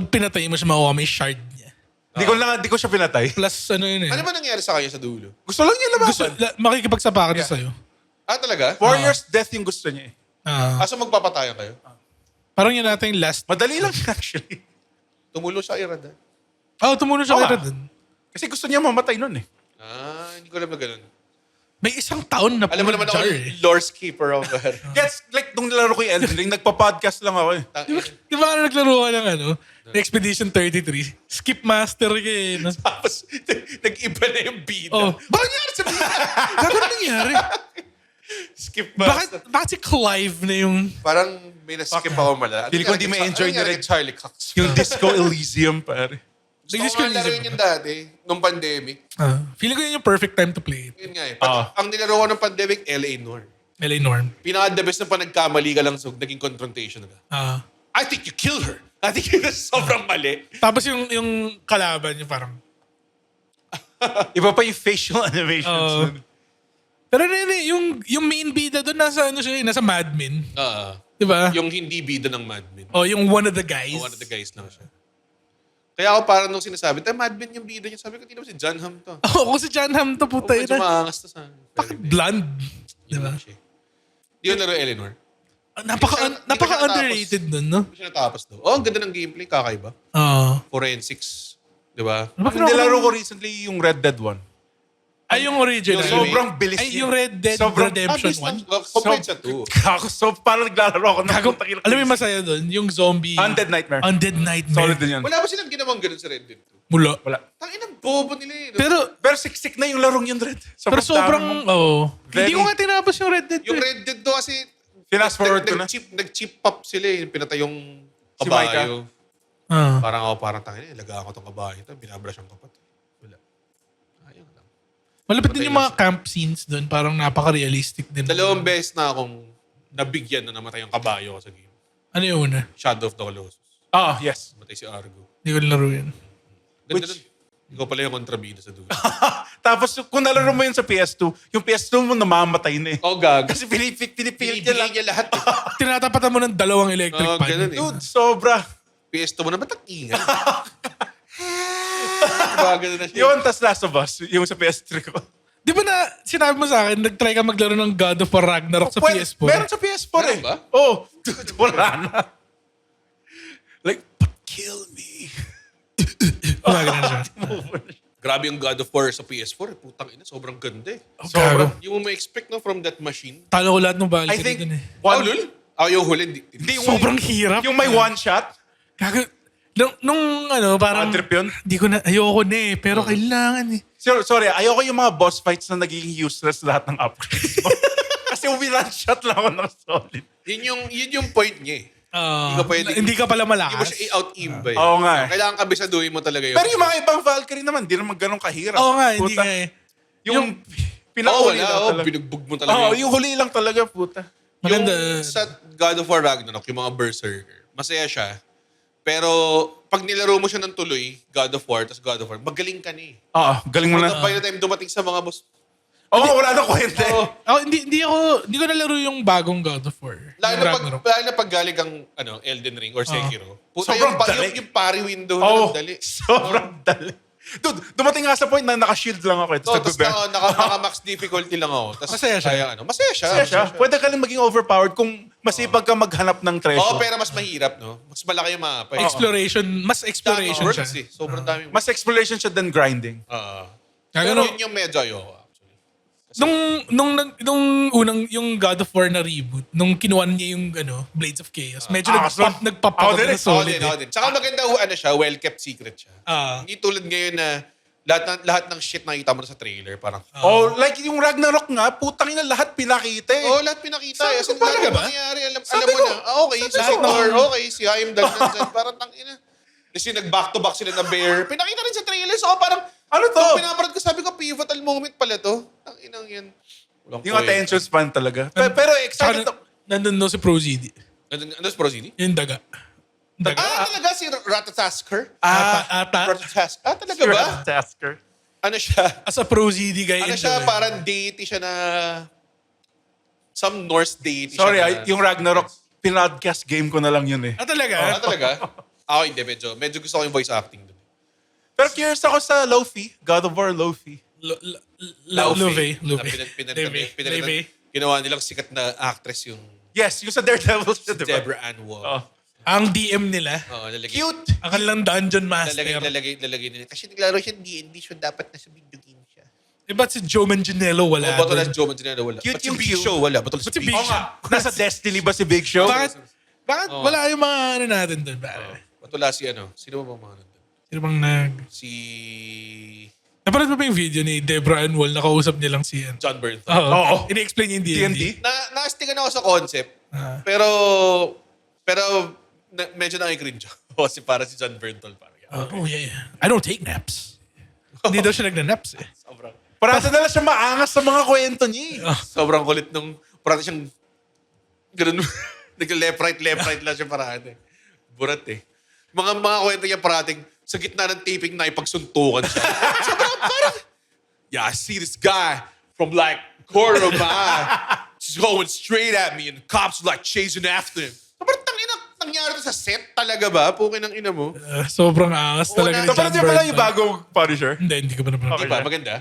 pinatay mo siya, makuha may shard niya. Di ko siya pinatay. Plus ano yun eh. Ano ba nangyari sa kanya sa dulo? Gusto lang niya Gusto, labasan. makikipagsapakan siya sa'yo. Ah, talaga? Warrior's death yung gusto niya eh. Aso magpapatayan kayo? Parang yun natin yung last. Madali lang actually. Tumulo siya kay Rada. Tumulong siya Oo kay nga. Radon. Kasi gusto niya mamatay nun eh. Ah, hindi ko alam na ganun. May isang taon na Alam mo naman ako, jar eh. lore skipper ako. Gets, like, nung nilaro ko yung Elden Ring, nagpa-podcast lang ako eh. Di ba nga naglaro ka ng ano? Expedition 33. Skip master ka eh. no? Tapos, nag-iba na yung bida. Oh. Bakit nangyari sa bida? Gano'n nangyari? Skip master. Bakit si Clive na yung... Parang may na-skip ako mala. Feeling ko hindi ma-enjoy na na rin. Charlie Cox. Yung Disco Elysium, pare. Gusto ko nga laruin yun dati, nung pandemic. Feeling ko yun yung perfect time to play it. Yun nga eh. Ang nilaro ko ng pandemic, LA Norm. LA Norm. Pinaka-the best na pa nagkamali ka lang so naging confrontation na. I think you killed her. I think yun sobrang mali. Tapos yung kalaban niya parang... Iba pa yung facial animations. nun. Pero yung main bida doon nasa ano siya, nasa Mad Men. Di ba? Yung hindi bida ng Mad Men. Yung one of the guys. One of the guys lang siya. Kaya ako parang nung sinasabi, Mad Men yung bida niya. Sabi ko, hindi naman si John Hamm to. Kung si John Hamm to, puta Medyo ina. maangas to sa... Bakit blonde? Di ba? Di yun laro Eleanor. Napaka-underrated nun, no? Hindi siya natapos daw. Oh, ang ganda ng gameplay. Kakaiba. Oo. Forensics. Di ba? Ang nilaro ko recently yung Red Dead 1. Ay, yung original. Yung Sobrang bilis Ay, yun. yung Red Dead Sobrang Redemption Bilis 1. lang. Compared sa 2. So, parang naglalaro ako ng putang ina. Alam mo yung masaya doon? Yung zombie. Undead Nightmare. Undead Nightmare. Solid din yan. Wala ba silang ginawang ganun sa Red Dead 2? Mula. Wala. Tangin bobo nila eh. Pero siksik na yung larong yun, Red. pero sobrang, Very- Hindi ko nga tinapos yung Red Dead. Yung eh. Red Dead 2 kasi... Fast forward ko na. Nag-chip pop sila eh. Pinatay yung Si Micah. kabayo. Parang tangin eh. Laga ako tong kabayo ito. Binabrush ang kapat. Wala. Ayun lang. Malapit din Patay yung na mga camp scenes doon. Parang napaka-realistic din. Dalawang beses na akong nabigyan na namatay ang kabayo ko sa game. Ano yung una? Shadow of the Colossus. Yes. Matay si Argo. Hindi ko laro yun. Ganda nun. Ikaw pala yung kontrabida sa dulo. Tapos kung nalaro mo yun sa PS2, yung PS2 mo namamatay na eh. Oh, gag. Kasi pinipilit niya Pinipili lang. niya lahat. eh. Tinatapatan mo ng dalawang electric pan. Ganun eh. Dude, sobra. PS2 mo na ba't ang ingay? Diba, ganun na siya. Yun, tas Last of Us, yung sa PS3 ko. Di ba na sinabi mo sa akin, nag-try ka maglaro ng God of War Ragnarok sa Well, PS4? Meron sa PS4 eh. Meron ba? Oh, dude, wala na. Like, but kill me. Gumagana siya. Grabe yung God of War sa PS4. Putang ina, sobrang ganda eh. Gago. Yung mo ma-expect no, from that machine. Talo ko lahat ng I Valkyrie think, dun eh. Oh, lul? Yung huli. Hindi, Sobrang hirap. Yung may one shot, Gago. Nung parang... Bad trip yun? Di ko na, ayoko na eh. Pero kailangan eh. Sorry, ayoko yung mga boss fights na nagiging useless lahat ng upgrades mo. Kasi one shot lang ako ng solid. Yun yung point niya eh. Hindi ka pala Hindi mo malakas. siya i-out-aim ba eh. Oo nga eh. Kailangan kabisaduhin mo talaga yun. Pero yung mga ibang Valkyrie naman, di naman ganun kahirap. Oo nga, hindi Puta. nga eh. Yung Oo, pinakahuli wala. lang Oo, talaga. binugbog mo talaga. Oo, yun. yung huli lang talaga, puta. Maganda. Yung sa God of War Ragnarok, yung mga Berserker, masaya siya. Pero pag nilaro mo siya ng tuloy, God of War, tapos God of War, magaling ka na eh. Oo, galing mo By na. the time dumating sa mga boss, Oo, wala na kwenta. Oo. Hindi ko nalaro yung bagong God of War. lalo Yung na Ragnarok. pag galing kang Elden Ring or Sekiro, puta Sobrang yung, dali. yung parry window Oo, na dali. sobrang dali. Dude, dumating nga sa point na naka-shield lang ako. So, Tapos tapos naka-max difficulty lang ako. Tas, Masaya siya. Masaya siya. Masaya siya. Pwede ka rin maging overpowered kung masipag ka maghanap ng treasure. Oo, pero mas mahirap, no? Mas malaki yung mapa. eh. Mas exploration Works, siya. eh. Sobrang daming Mas exploration siya than grinding. Pero Gagano, yun yung medyo ayoko. nung unang yung God of War na reboot, nung kinuha niya yung Blades of Chaos, medyo nagpapagod Ako din na eh. solid Ako eh. din. Tsaka maganda siya, well-kept secret siya. Hindi tulad ngayon na lahat ng shit nakita mo na sa trailer. Parang, Oh, like yung Ragnarok nga, putang ina lahat pinakita eh. lahat pinakita. Sabi As in, ko, lahat talaga ng ba? nangyayari, alam Sabi mo ko, na. Okay, si sabi ko. Thor, okay, si Heimdall nandyan. Parang tangina. Kasi nag-back-to-back sila na bear. Pinakita rin sa trailer. So, parang, Ano to? nung pinaparad ko, sabi ko, pivotal moment pala to. Tanginang yan. Walang Yung kwenta. attention span talaga. Pero excited Saka nandun no si ProZD. Ano si Prosini? Yung daga. Daga. Talaga si Ratatasker? Ata. Ratatasker. Talaga ba? Tasker. Ano siya? As a ProZD guy. Ano siya? Parang deity siya na... Some Norse deity Sorry, siya na... yung Ragnarok, pinodcast game ko na lang yun eh. talaga? Talaga? Hindi. Medyo gusto ko yung voice acting dun. Pero curious ako sa Lofi. God of War Lofi. Luve. Pinalitan. Ginawa nilang sikat na actress yung Yes, yung sa Daredevil siya, di ba? Deborah Ann Woll. Oh. Ang DM nila. Lalagay, Cute! Ang kanilang dungeon master. lalagay nila. Kasi naglaro siya D&D, so dapat nasa video game siya. Eh, ba't si Joe Manganiello wala? Ba't wala dun? si Joe Manganiello? Wala. Cute Ba't si yung Big cute. Show? Wala. Ba't wala Ba't si si Big Big Show? Show? Nasa Destiny ba si Big Show? Bakit wala yung mga natin doon? Ba't wala si Sino ba mga nandun? Sino bang Si Napanood mo ba yung video ni Deborah Ann Woll? Nakausap niya lang si John Bernthal. Oo. Ini-explain niya yung D&D. D&D? Nakastigan ako sa concept. Pero medyo nakikringe ako. Kasi para si John Bernthal. Yeah. I don't take naps. Hindi daw siya nagna-naps eh. Sobrang, Parang na siya maangas sa mga kwento niya eh. sobrang kulit nung, parang siyang, ganun, left right lang siya parang burat eh. Mga kwento niya parating, sa gitna ng taping na ipagsuntukan siya. Sobrang parang, yeah, I see this guy from like corner of my eye. Just going straight at me and the cops were like chasing after him. Sobrang nangyari to sa set talaga ba? Pukin ng ina mo. Sobrang angas talaga ni John Napanood niyo pala yung Bernthal. bagong Punisher? Hindi ko pa napanood. Di ba? Maganda.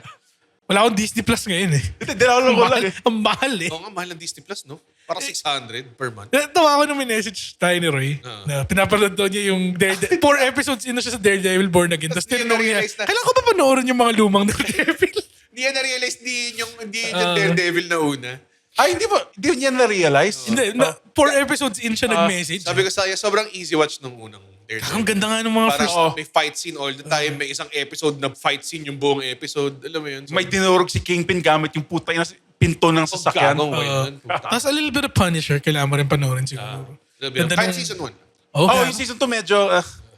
Wala akong Disney Plus ngayon eh. Hindi, dinawala ko lang eh. Ang mahal eh. Oo nga, mahal ng Disney Plus, no? Para 600 per month. Tawa ako nung message tayo ni Roy na pinapanood daw niya yung Daredevil. 4 episodes in na siya sa Daredevil Born Again. Tapos Tapos di tinanong niya, na-realize na- kailan ko ba panoorin yung mga lumang Daredevil? Hindi yan na-realize, hindi yung Daredevil na una. Ay, hindi niya na-realize? Hindi, 4 episodes in siya nag-message. Sabi ko sa'yo, sobrang easy watch nung unang Daredevil. Ang ganda nga ng mga Parang first. may fight scene all the time. May isang episode na fight scene yung buong episode. Alam mo yun? So, May tinurog si Kingpin gamit yung putay na pinto ng sasakyan. gagawin mo yun. Tapos a little bit of Punisher, kailangan mo rin panoorin siguro. Ganda Kahit nung- season 1. Oh, Oh, yung season 2 medyo...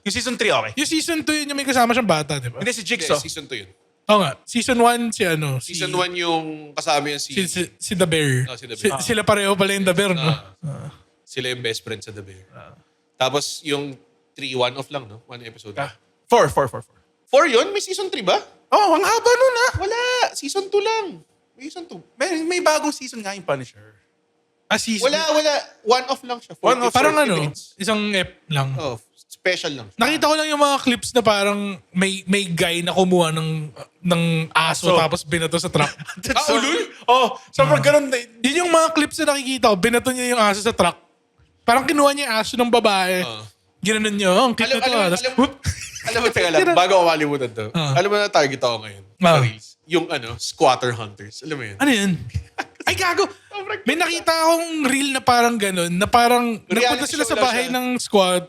yung season 3 okay. yung season 2 yun, yung may kasama siyang bata, di ba? Hindi si Jigsaw. Season 2 yun. Oo nga. Season 1 si Season 1 yung kasama yung si The Bear. Si The Bear. Sila pareho pala yung The Bear, no? sila yung best friend sa The Bear. Tapos yung 3, 1 off lang, no? 1 episode. 4 yun? May season 3 ba? Oh, ang haba nun ah. Wala. Season 2 lang. May season 2. May bagong season nga yung Punisher. Season. Wala. 1 off lang siya. 40, Parang 40 ano, minutes. isang lang. Oh, special lang. Nakita ko lang yung mga clips na parang may guy na kumuha ng aso tapos binato sa truck. Ulul? Oh, sobrang ganun. Yun yung mga clips na nakikita ko, binato niya yung aso sa truck. Parang kinuha niya yung aso ng babae. Ginanon niya, ang cute na to. Tapos, whoop. Alam mo, teka lang, bago ako malimutan to. Alam mo na target ako ngayon. Sa Reels. Yung squatter hunters. Alam mo yun? Ano yun? Ay, gago! May nakita akong reel na parang ganun, na parang nagpunta Reality sila show sa lang bahay siya. ng squad,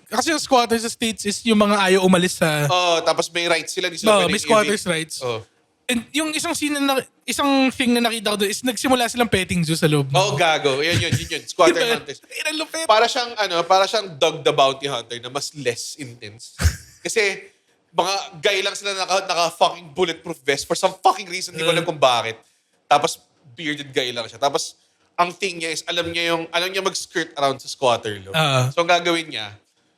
kasi yung squatters sa States is yung mga ayaw umalis sa... Tapos may rights sila. Di sila No, pwedeng may squatters i-evict. rights. Oh. And yung isang scene isang thing na nakita ko doon is nagsimula silang petting zoo sa loob. Oh, gago. Yun. Squatter hunters. Ay, lupit. Para siyang Dog the Bounty Hunter na mas less intense. Kasi mga guy lang sila naka fucking bulletproof vest for some fucking reason. Hindi ko alam kung bakit. Tapos bearded guy lang siya. Tapos ang thing niya is alam niya mag-skirt around sa squatter. So ang gagawin niya,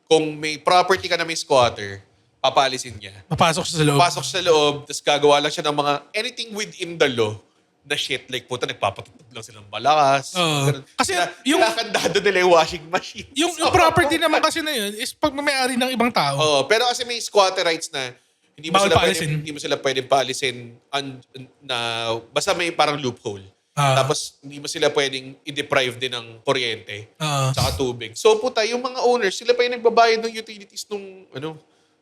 kung may property ka na may squatter, papalisin niya. Papasok siya sa loob. Pasok sa loob, tapos gagawa lang siya ng mga anything within the law na shit. Like, puta, nagpapatutog lang silang malakas. Ganun. Kasi yung... Kinakandado nila yung washing machine. Yung property naman kasi na yun is pag may-ari ng ibang tao. Pero kasi may squatter rights na Bawal paalisin. hindi mo sila pwedeng paalisin basta may parang loophole. Tapos hindi mo sila pwedeng i-deprive din ng kuryente tsaka tubig. So puta, yung mga owners, sila pa yung nagbabayad ng utilities nung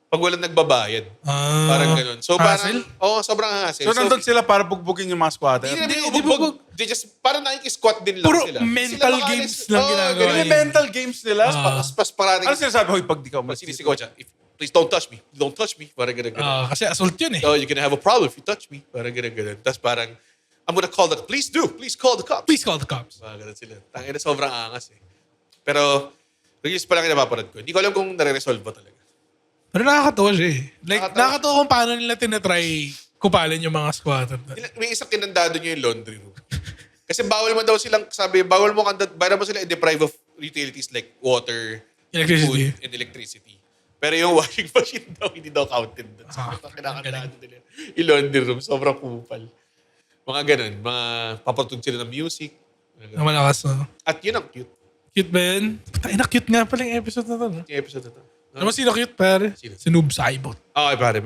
pag walang nagbabayad. Parang ganun. So hassle? parang, sobrang hassle. So, nandun sila para bugbugin yung mga squatter. Hindi Hindi, nila binubugbog. They just, parang nakikisquat din lang Puro sila. mental Sila games makaalis. lang ginagawa ganun. Yung mental games nila. Pas parating. Ano sinasabi? Hoy, pag di ka umalis Sinisigaw siya. Please don't touch me. Don't touch me. Parang ganun. Kasi assault yun eh. Oh, you're gonna have a problem if you touch me. Parang ganun. Tapos parang, I'm gonna call the, please do. Please call the cops. Please call the cops. Parang ganun sila. Tangina, sobrang angas eh. Pero, release pa lang yung napapanood ko. Hindi ko alam kung nare-resolve ba talaga. Pero nakakatawa siya eh. Like, Nakakatawa nakakatawa kung paano nila tinatry kupalin yung mga squatter. May isang kinandado niyo yung laundry room. Kasi bawal mo daw silang, bawal mo sila i-deprive of utilities like water, Electricity. food, and electricity. Pero yung washing machine daw, hindi daw counted doon. So, kinakandado nila. Yung laundry room, sobrang kupal. Mga ganun, papatugtog sila ng music. Na malakas na. At yun ang cute. Cute ba yun? Ay, na-cute nga pala yung episode na to. No? Yung episode na to. Alam mo sino cute, pare? Sino? Si Noob Saibot. Okay, pare.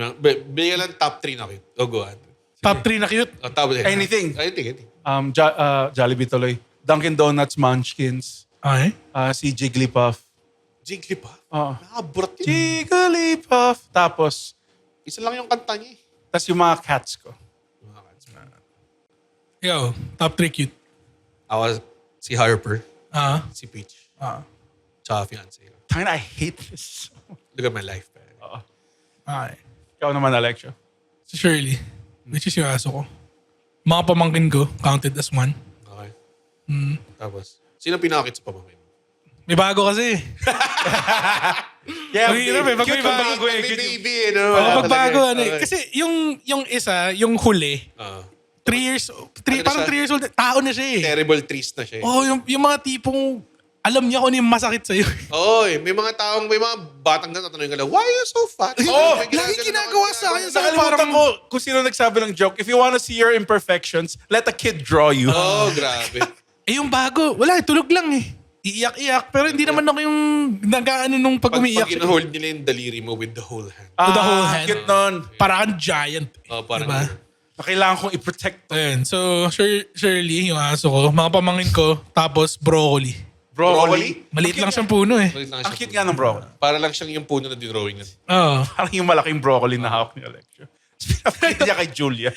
Bigyan lang top 3 na cute. O, go on. Top 3 na cute. Top 3. Anything. Anything. Jollibee tuloy. Dunkin' Donuts, Munchkins. Okay. Si Jigglypuff. Jigglypuff. Oo. Nakabrat yun. Jigglypuff. Tapos, Isa lang yung kanta niya eh. tas yung mga cats ko. Ikaw, top 3 cute. Ako, si Harper, si Peach, Ah. tsaka fiancé. Tangina, I hate this. Look at my life, pare. Okay. Ikaw naman, Alexio. Si Shirley, which is yung aso ko. Mga pamangkin ko, counted as one. Okay. Tapos, sino pinakakit sa pamangkin? May bago kasi. Yeah, Mahirap eh. Pag cute may yung bago, bago eh. May Cute yung- baby, eh, no? Oo, Wala pagbago talaga. ano eh. Okay. Kasi yung isa, yung huli, 3 years, Ano parang siya? 3 years old, tao na siya eh. Terrible trist na siya. Oh, yung mga tipong, alam niya kung ano yung masakit sa'yo. Oy, may mga batang na tatanungin ka lang, why are you so fat? Oh, May lagi ginagawa sa akin. Nakalimutan ko kung sino nagsabi ng joke. If you wanna see your imperfections, let a kid draw you. Oh, grabe. Eh yung bago, wala, tulog lang eh. Iiyak-iyak, pero hindi naman ako yung nag-ano nung pag Pag umiiyak siya. in-hold nila yung daliri mo with the whole hand. With the whole hand. Cute nun. Parang giant. Oh, parang Diba? Na kailangan kong i-protect. Ayun, so Shirley, yung aso ko, mga pamangkin ko, tapos broccoli. Broccoli? Maliit lang siyang puno eh. Malit lang Ang siya. cute nga ng broccoli. Para lang siyang yung puno na dinrawing nun. Oo. Parang yung malaking broccoli na hawak ni Alexio. Pinapakita niya kay Julia.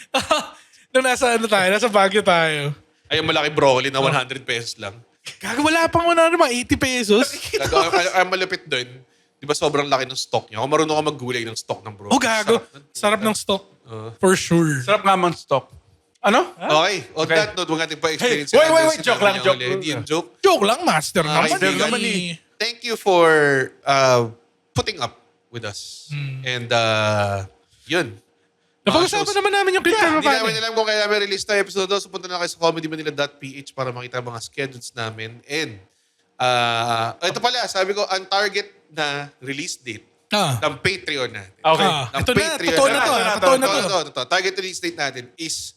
Nung nasa nasa Baguio tayo. Ay, yung malaki broccoli na 100 pesos lang. Gago, wala pang mga 80 pesos. Ang malupit doon, di ba sobrang laki ng stock niya? Kung marunong ka maggulay ng stock ng broccoli. Oh, gago. Sarap ng stock. For sure. Sarap nga man stock. Ano? Okay. On Okay. that note, huwag natin pa-experience. Hey, wait, yung wait, joke lang, joke. Hindi yung joke. Joke lang, master naman. Master naman eh. Thank you for putting up with us. And yun. Napag-usapan naman namin yung Click Hindi namin alam kung kailan may release na episode 2. So punta na kayo sa comedymanila.ph para makita ang mga schedules namin. And ito pala, sabi ko, ang target na release date ng Patreon natin. Okay. Ng Ito na, Patreon totoo na to. natin. Totoo na to. Ito. Target release date natin is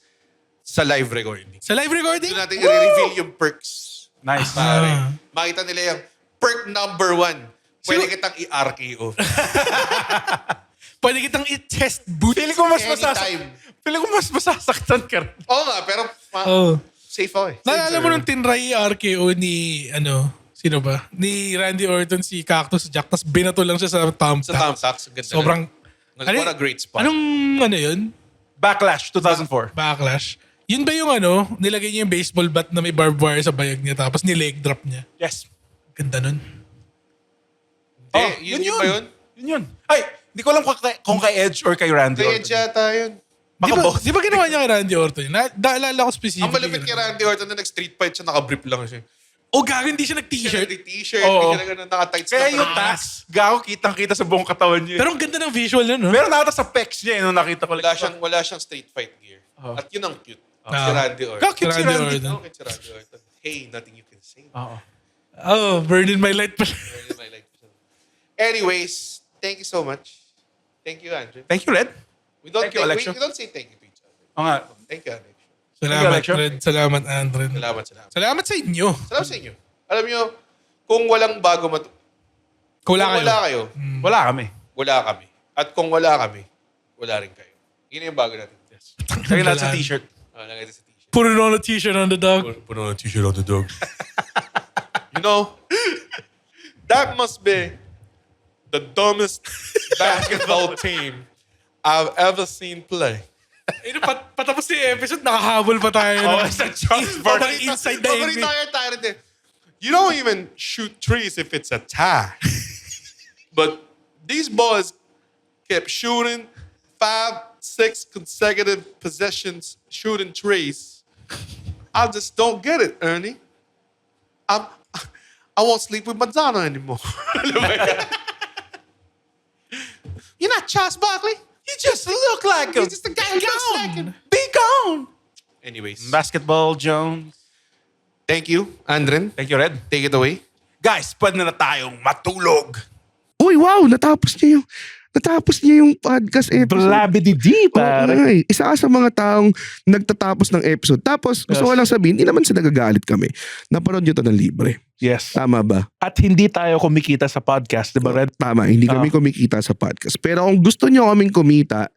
sa live recording. Sa live recording? Doon natin i-reveal yung perks. Nice. Pare. Makita nila yung perk number 1. Pwede kitang i-RKO. Pwede kitang i-test boot. Feeling ko mas Anytime. masasaktan ka rin. Oo nga, pero safe ako eh. Naalala mo nung tinry RKO ni, sino ba? Ni Randy Orton si Cactus Jack, tapos binato lang siya sa thumbtack. Sa thumbtacks. Ganda Sobrang... What a great spot. Anong yun? Backlash, 2004. Backlash. Yun ba yung nilagay niya yung baseball bat na may barbed wire sa bayag niya tapos nileg drop niya? Yes. Ganda nun. Yun ba yun? Yun. Ay, hindi ko alam kung kay Edge or kay Randy Kaya Orton. yata yun. Di ba ginawa niya kay Randy Orton? Naalala ko specifically. Ang malupit kay Randy Orton na nag-street fight siya, naka-brief lang siya. Gago, hindi siya nag-t-shirt. T-shirt, Oo. hindi siya naka-tights Kaya na yung tax, gago, kitang-kita sa buong katawan niya. Pero ang ganda ng visual nun, no? Meron nakata sa pecs niya, nung nakita ko. Wala siyang street fight gear. At yun ang cute. Si Ah. Randy Orton. Kakit si Randy Randy. Orton. Okay, si Randy Orton. Hey, nothing you can say. Burning my light pala. Really, my life. Anyways, thank you so much. Thank you, Andrew. Thank you, Red. We don't Thank you, Alexio. we don't say thank you to each other. Oo nga. Thank you, Alexio. Salamat, Alexio. Red. Salamat, Andren. Salamat. Salamat sa inyo. Salamat sa inyo. Alam nyo, kung walang bago Kung wala kayo. wala kayo, Wala kami. wala kami. At kung wala kami, wala rin kayo. Yun yung bago natin. Yes. Lagyan natin sa t-shirt. Lagay natin sa t-shirt. Put it on a t-shirt on the dog. Put on a t-shirt on the dog. You know, that must be the dumbest basketball team I've ever seen play. Patapos yung episode, nakahabol pa tayo. Sa Josh Barton. Inside the NBA. Tayo din. You don't even shoot trees if it's a tie. But these boys kept shooting 5-6 consecutive possessions shooting trees. I just don't get it, Ernie. I won't sleep with Madonna anymore. You're not Charles Barkley. You just look like him. You're just a guy who looks like him. Be gone. Anyways, Basketball, Jones. thank you, Andren. Thank you, Red. Take it away. Guys, pwede na tayong matulog. Uy, wow! Natapos niya yung podcast episode. Blabidi-di, pare. Oo nga eh. Isa ka sa mga taong nagtatapos ng episode. Tapos, gusto ko lang sabihin, hindi naman sa nagagalit kami. Napanood nyo to ng libre. Yes. Tama ba? At hindi tayo kumikita sa podcast, di ba, Red? Tama, hindi kami kumikita sa podcast. Pero kung gusto nyo kaming kumita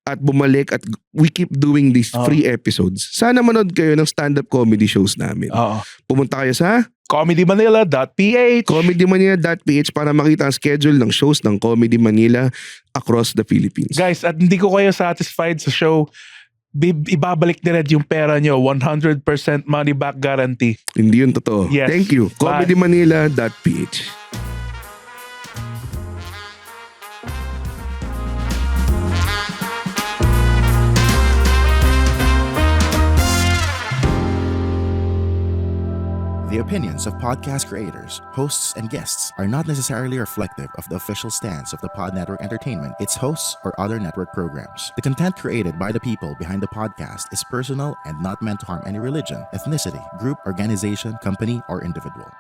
at bumalik at we keep doing these free episodes, sana manood kayo ng stand-up comedy shows namin. Oo. Pumunta kayo sa comedymanila.ph comedymanila.ph para makita ang schedule ng shows ng Comedy Manila across the Philippines. Guys, at hindi ko kayo satisfied sa show, ibabalik ni Red yung pera nyo. 100% money back guarantee. Hindi yun totoo. Yes. Thank you. Bye. comedymanila.ph The opinions of podcast creators, hosts, and guests are not necessarily reflective of the official stance of the Pod Network Entertainment, its hosts, or other network programs. The content created by the people behind the podcast is personal and not meant to harm any religion, ethnicity, group, organization, company, or individual.